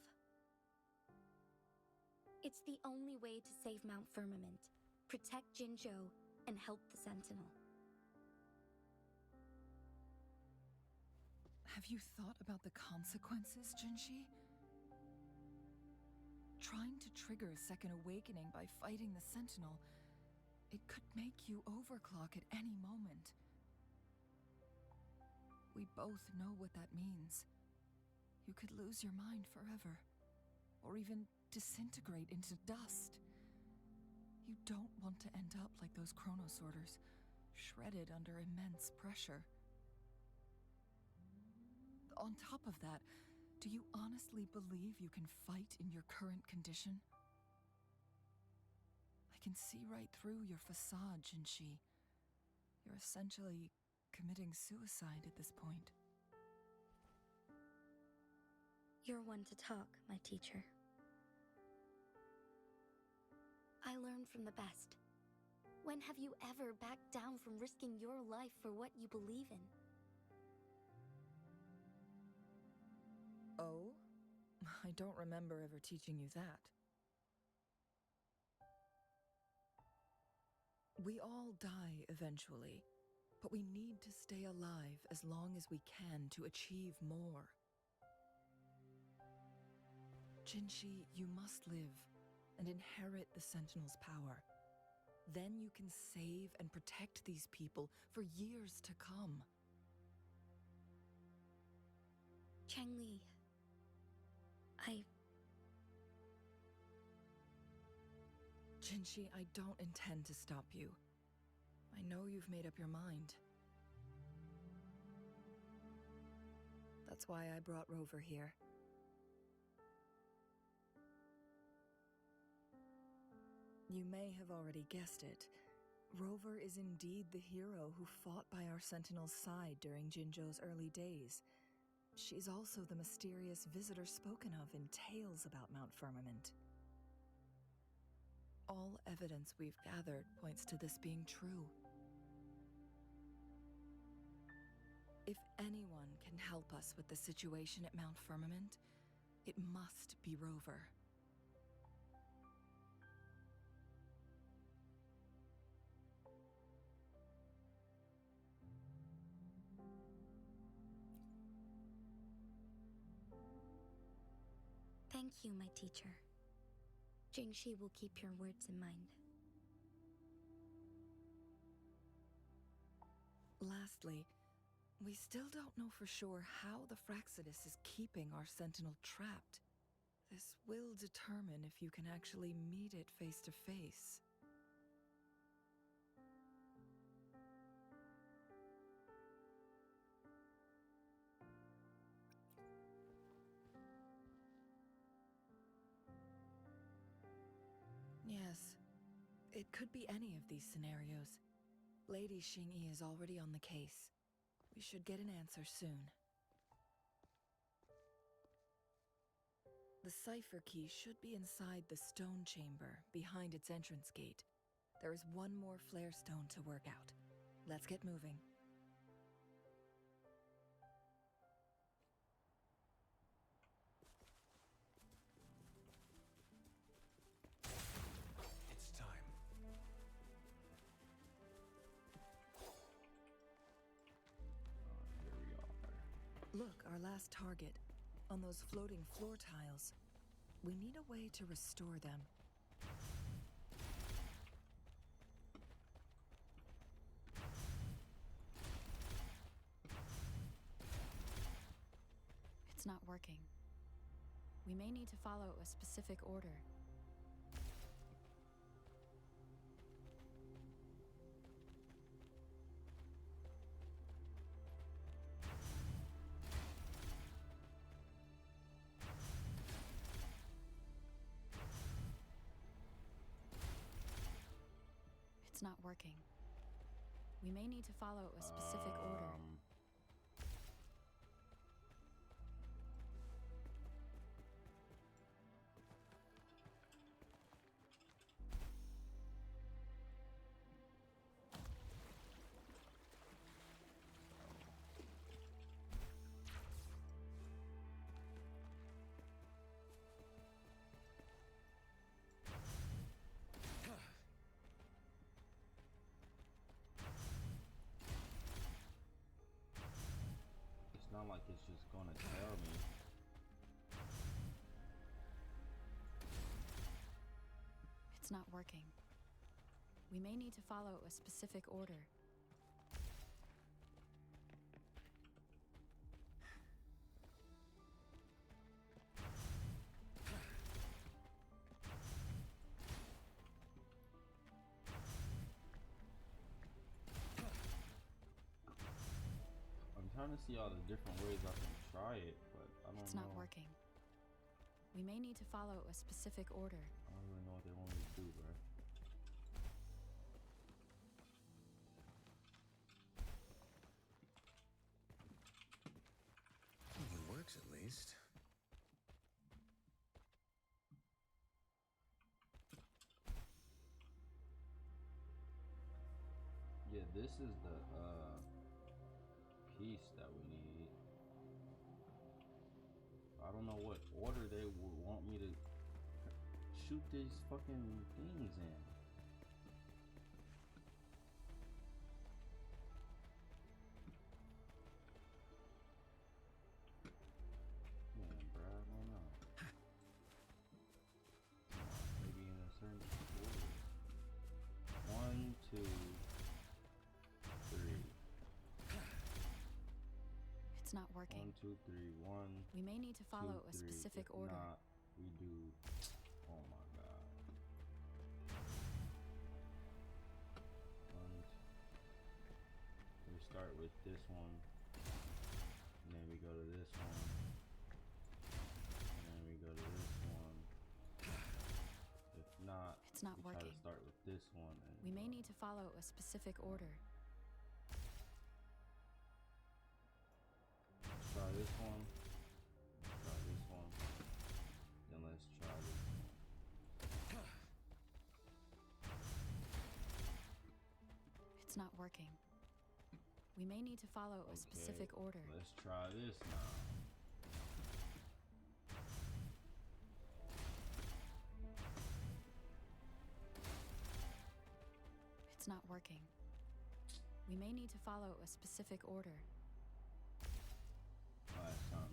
Speaker 14: It's the only way to save Mount Firmament, protect Jinzhou, and help the Sentinel.
Speaker 11: Have you thought about the consequences, Jinhsi? Trying to trigger a second awakening by fighting the Sentinel, it could make you overclock at any moment. We both know what that means. You could lose your mind forever, or even disintegrate into dust. You don't want to end up like those chronosorters, shredded under immense pressure. On top of that, do you honestly believe you can fight in your current condition? I can see right through your facade, Jinhsi. You're essentially committing suicide at this point.
Speaker 14: You're one to talk, my teacher. I learned from the best. When have you ever backed down from risking your life for what you believe in?
Speaker 11: Oh? I don't remember ever teaching you that. We all die eventually, but we need to stay alive as long as we can to achieve more. Jinhsi, you must live and inherit the Sentinel's power. Then you can save and protect these people for years to come.
Speaker 14: Changli,
Speaker 11: Jinhsi, I don't intend to stop you. I know you've made up your mind. That's why I brought Rover here. You may have already guessed it. Rover is indeed the hero who fought by our Sentinel's side during Jinzhou's early days. She's also the mysterious visitor spoken of in tales about Mount Firmament. All evidence we've gathered points to this being true. If anyone can help us with the situation at Mount Firmament, it must be Rover.
Speaker 14: thank you, my teacher. Jinhsi will keep your words in mind.
Speaker 11: Lastly, we still don't know for sure how the Fraxidus is keeping our Sentinel trapped. This will determine if you can actually meet it face to face. Yes, it could be any of these scenarios. Lady Xingyi is already on the case. We should get an answer soon. The cipher key should be inside the stone chamber, behind its entrance gate. There is one more flare stone to work out. Let's get moving.
Speaker 12: It's time.
Speaker 2: Here we are.
Speaker 11: Look, our last target. On those floating floor tiles. We need a way to restore them.
Speaker 8: It's not working. We may need to follow a specific order. It's not working. We may need to follow a specific order.
Speaker 2: It's not like it's just gonna tell me.
Speaker 8: It's not working. We may need to follow a specific order.
Speaker 2: I'm trying to see all the different ways I can try it, but I don't know.
Speaker 8: It's not working. We may need to follow a specific order.
Speaker 2: I don't really know what they want me to do, bro.
Speaker 12: It works at least.
Speaker 2: Yeah, this is the piece that we need. I don't know what order they would want me to shoot these fucking things in. Man, bro, I don't know. Maybe in a certain order. 1, 2, 3.
Speaker 8: It's not working.
Speaker 2: 1, 2, 3, 1.
Speaker 8: We may need to follow a specific
Speaker 2: If
Speaker 8: order.
Speaker 2: not, we do. Oh my god. We start with this one, and then we go to this one, and then we go to this one. If not,
Speaker 8: It's not
Speaker 2: we try
Speaker 8: working.
Speaker 2: to start with this one. And
Speaker 8: We may need to follow a specific order.
Speaker 2: let's try this one. Let's try this one. Then let's try this one.
Speaker 8: It's not working. We may need to follow a specific order.
Speaker 2: Let's try this now.
Speaker 8: It's not working. We may need to follow a specific order.
Speaker 2: Last time,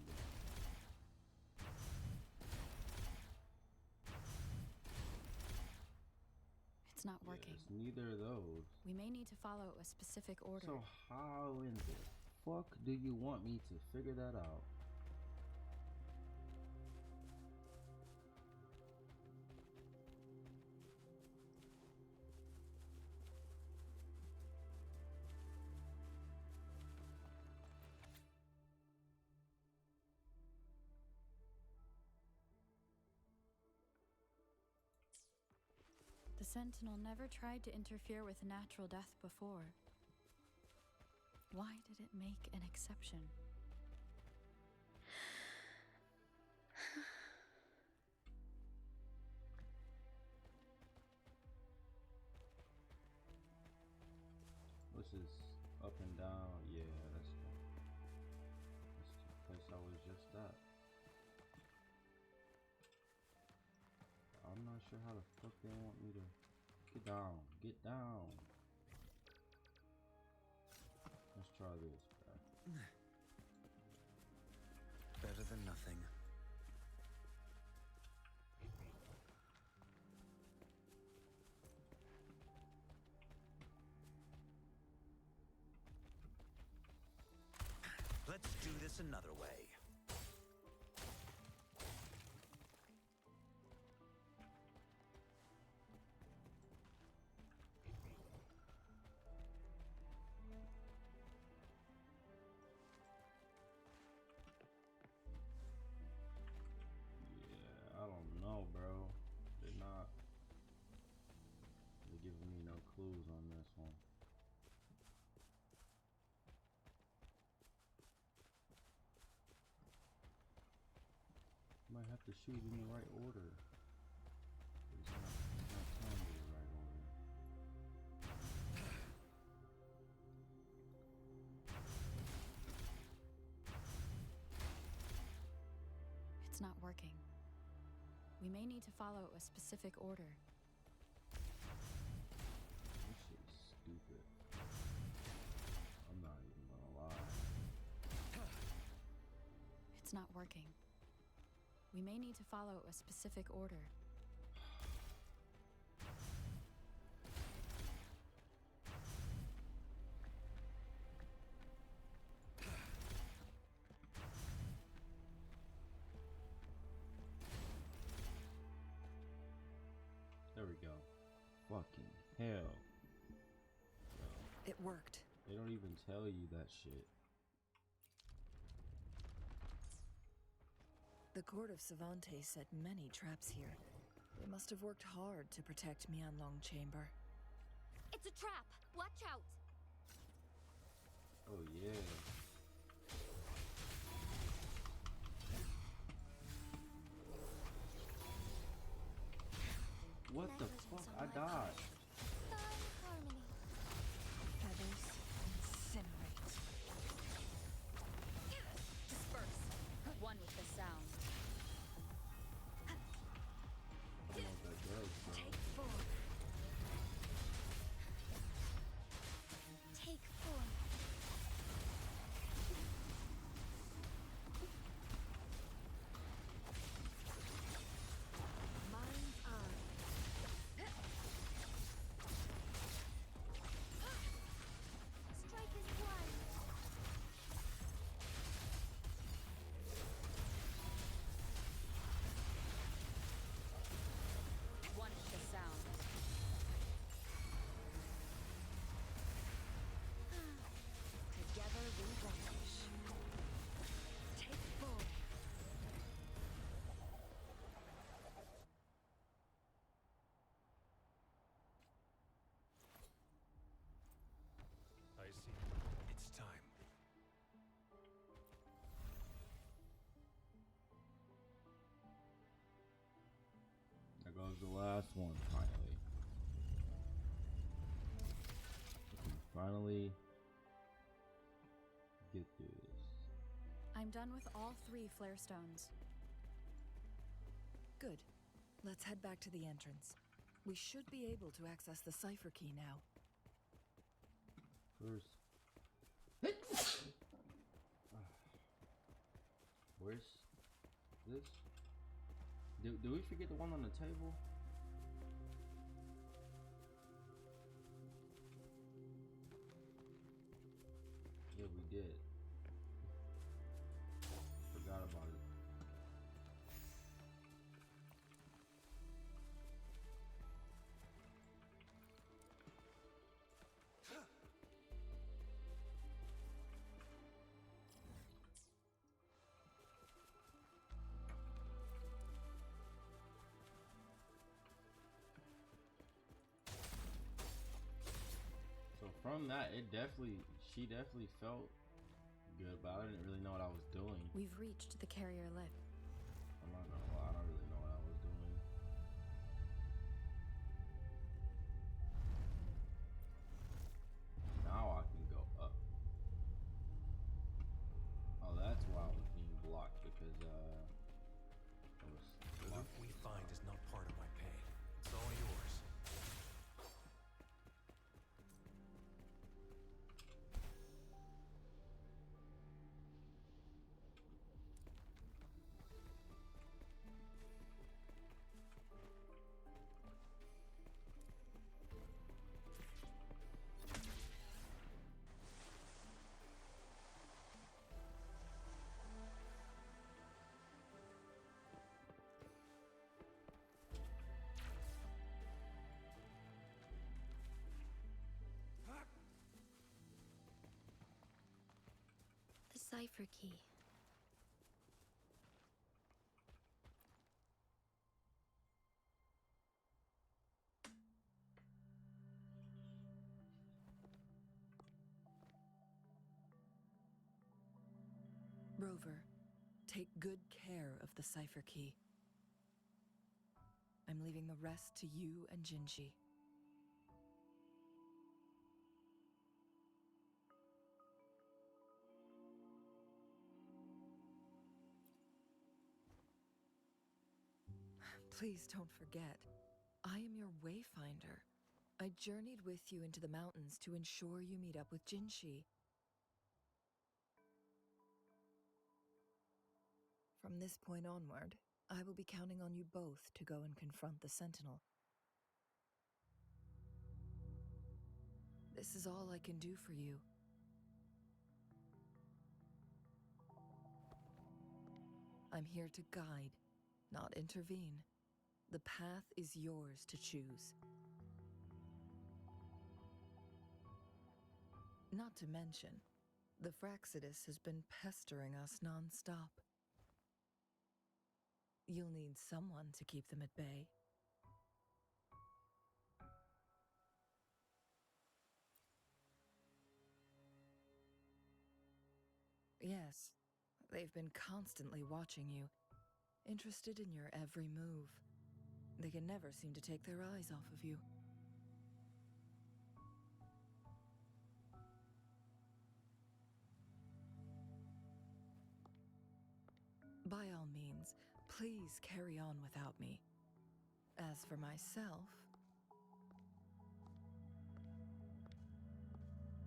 Speaker 8: It's not working.
Speaker 2: It's neither of those.
Speaker 8: We may need to follow a specific order.
Speaker 2: So how in the fuck do you want me to figure that out?
Speaker 8: The Sentinel never tried to interfere with natural death before. Why did it make an exception?
Speaker 2: This is up and down. Yeah, that's the place I was just at. I'm not sure how the fuck they want me to get down. Get down. Let's try this, bro.
Speaker 12: Better than nothing. Let's do this another way.
Speaker 2: Yeah, I don't know, bro. They're giving me no clues on have to shoot in the right order. It's not telling me the right order.
Speaker 8: It's not working. We may need to follow a specific order.
Speaker 2: This shit is stupid. I'm not even gonna lie.
Speaker 8: It's not working. We may need to follow a specific order.
Speaker 2: There we go. Fucking hell.
Speaker 11: It worked.
Speaker 2: They don't even tell you that shit.
Speaker 11: The court of Savante set many traps here. They must have worked hard to protect Mianlong Chamber.
Speaker 7: It's a trap! Watch out!
Speaker 2: Oh yeah. What the fuck? I died.
Speaker 7: Fine harmony.
Speaker 11: Feathers incinerate.
Speaker 8: Disperse. One with the sound.
Speaker 2: I don't know what that does, bro.
Speaker 11: Take 4.
Speaker 7: Take 4.
Speaker 11: Mind's eye.
Speaker 7: Strike is one.
Speaker 8: One with the sound.
Speaker 11: Together we vanish. Take 4.
Speaker 12: I see. It's time.
Speaker 2: There goes the last one, finally. We can finally get through this.
Speaker 8: I'm done with all 3 flare stones.
Speaker 11: Good. Let's head back to the entrance. We should be able to access the cipher key now.
Speaker 2: First. Where's this? Do we forget the one on the table? Yeah, we did. Forgot about it. So from that, she definitely felt good, but I didn't really know what I was doing.
Speaker 8: We've reached the carrier lift.
Speaker 2: I'm not gonna lie, I don't really know what I was doing. Now I can go up. Oh, that's why I was being blocked, because I was
Speaker 12: The loot we find is not part of my pay. It's all yours.
Speaker 14: The cipher key.
Speaker 11: Rover, Take good care of the cipher key. I'm leaving the rest to you and Jinhsi. Please don't forget, I am your wayfinder. I journeyed with you into the mountains to ensure you meet up with Jinhsi. From this point onward, I will be counting on you both to go and confront the Sentinel. This is all I can do for you. I'm here to guide, not intervene. The path is yours to choose. Not to mention, the Fraxidus has been pestering us non-stop. You'll need someone to keep them at bay. Yes, they've been constantly watching you, interested in your every move. They can never seem to take their eyes off of you. By all means, please carry on without me. As for myself,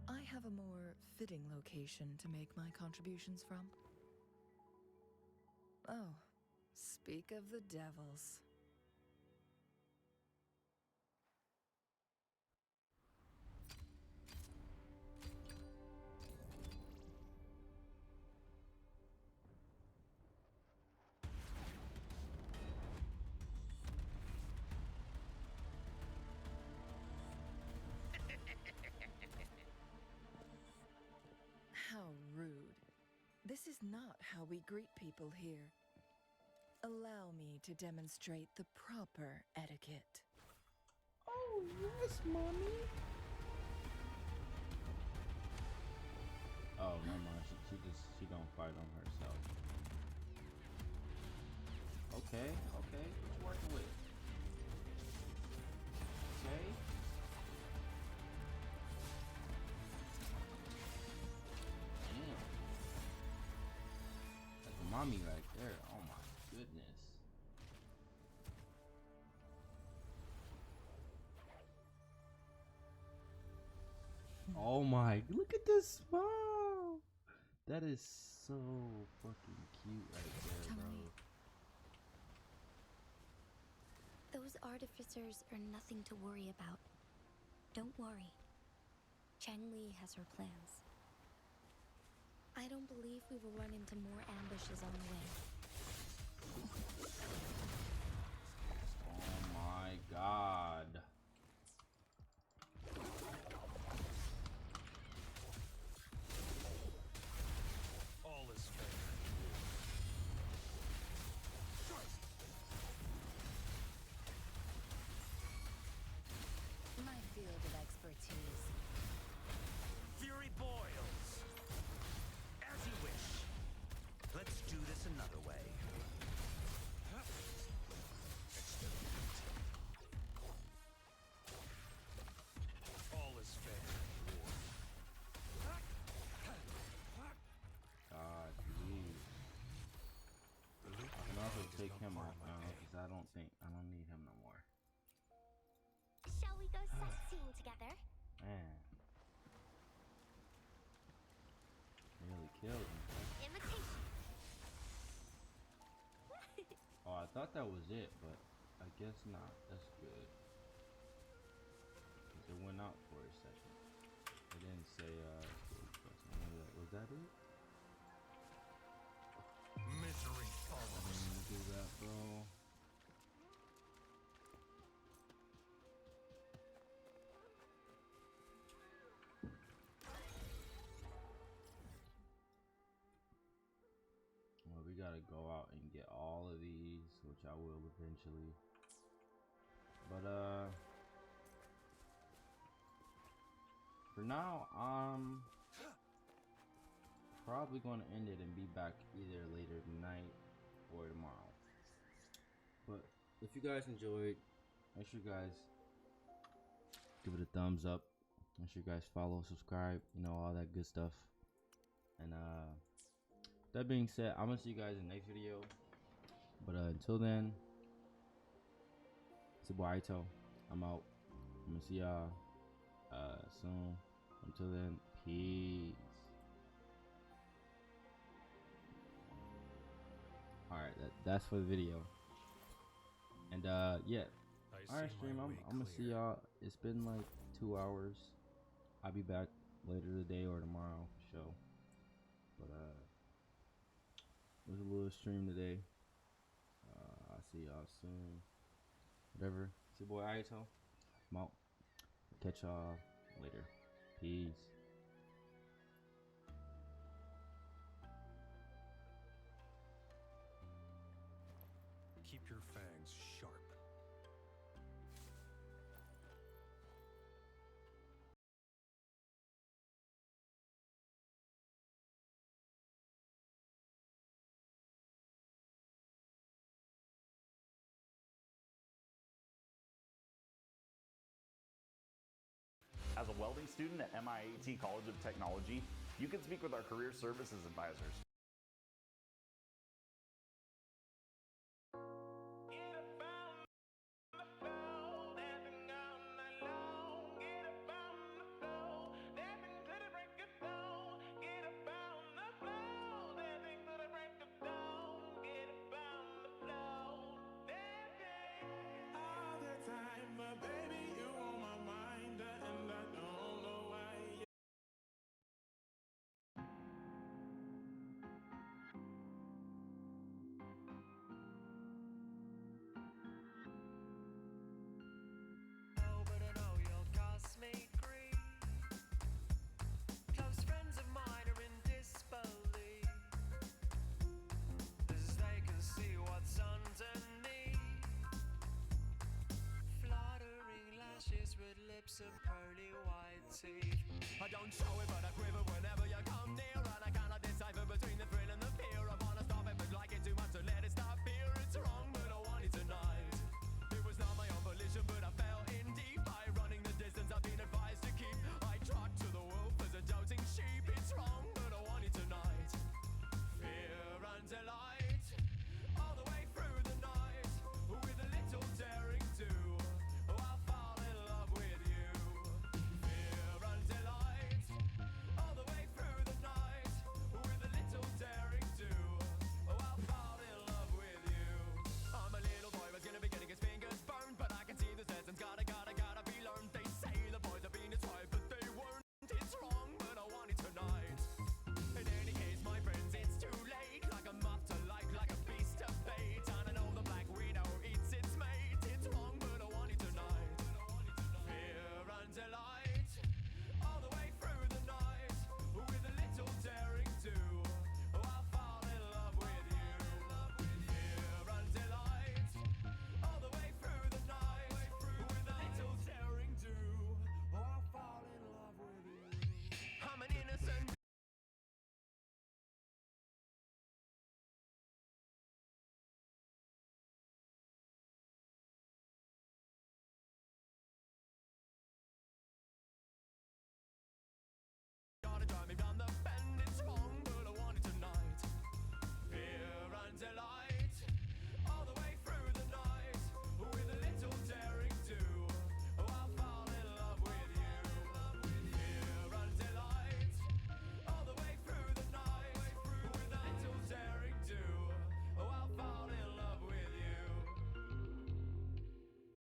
Speaker 11: I have a more fitting location to make my contributions from. Oh, speak of the devils. How rude. This is not how we greet people here. Allow me to demonstrate the proper etiquette.
Speaker 2: Oh, yes, mommy. Oh, no, mind. She gonna fight on herself. Okay, what you working with? Okay. Damn. That's a mommy right there. Oh my goodness. Oh my, look at this smile. That is so fucking cute right there, bro.
Speaker 14: Those artificers are nothing to worry about. Don't worry. Changli has her plans. I don't believe we will run into more ambushes on the way.
Speaker 2: Oh my god.
Speaker 4: All is fair.
Speaker 3: My field of expertise.
Speaker 12: Fury boils. As you wish. Let's do this another way.
Speaker 4: All is fair.
Speaker 2: God, please. I can also take him out now because I don't need him no more.
Speaker 5: Shall we go sightseeing together?
Speaker 2: Man. Nearly killed him.
Speaker 5: Imitation.
Speaker 2: Oh, I thought that was it, but I guess not. That's good. Because it went out for a second. It didn't say, was that it?
Speaker 4: Misery
Speaker 2: I
Speaker 4: follows.
Speaker 2: didn't do that, bro. Well, we gotta go out and get all of these, which I will eventually. But for now, I'm probably gonna end it and be back either later tonight if you guys enjoyed, make sure you guys give it a thumbs up. Make sure you guys follow, subscribe, all that good stuff. And that being said, I'm gonna see you guys in the next video. But until then, it's your boy Ito. I'm out. I'm gonna see y'all soon. Until then, peace. Alright, that's for the video. And yeah. Alright, stream, I'm gonna see y'all. It's been like 2 hours. I'll be back later today or tomorrow for sure. But it was a little stream today. I'll see y'all soon. Whatever. It's your boy Ito. I'm out. Catch y'all later. Peace.
Speaker 9: Keep your fangs sharp.
Speaker 15: As a welding student at MIAT College of Technology, you can speak with our career services advisors.
Speaker 1: With lips and pearly white teeth. I don't show it, but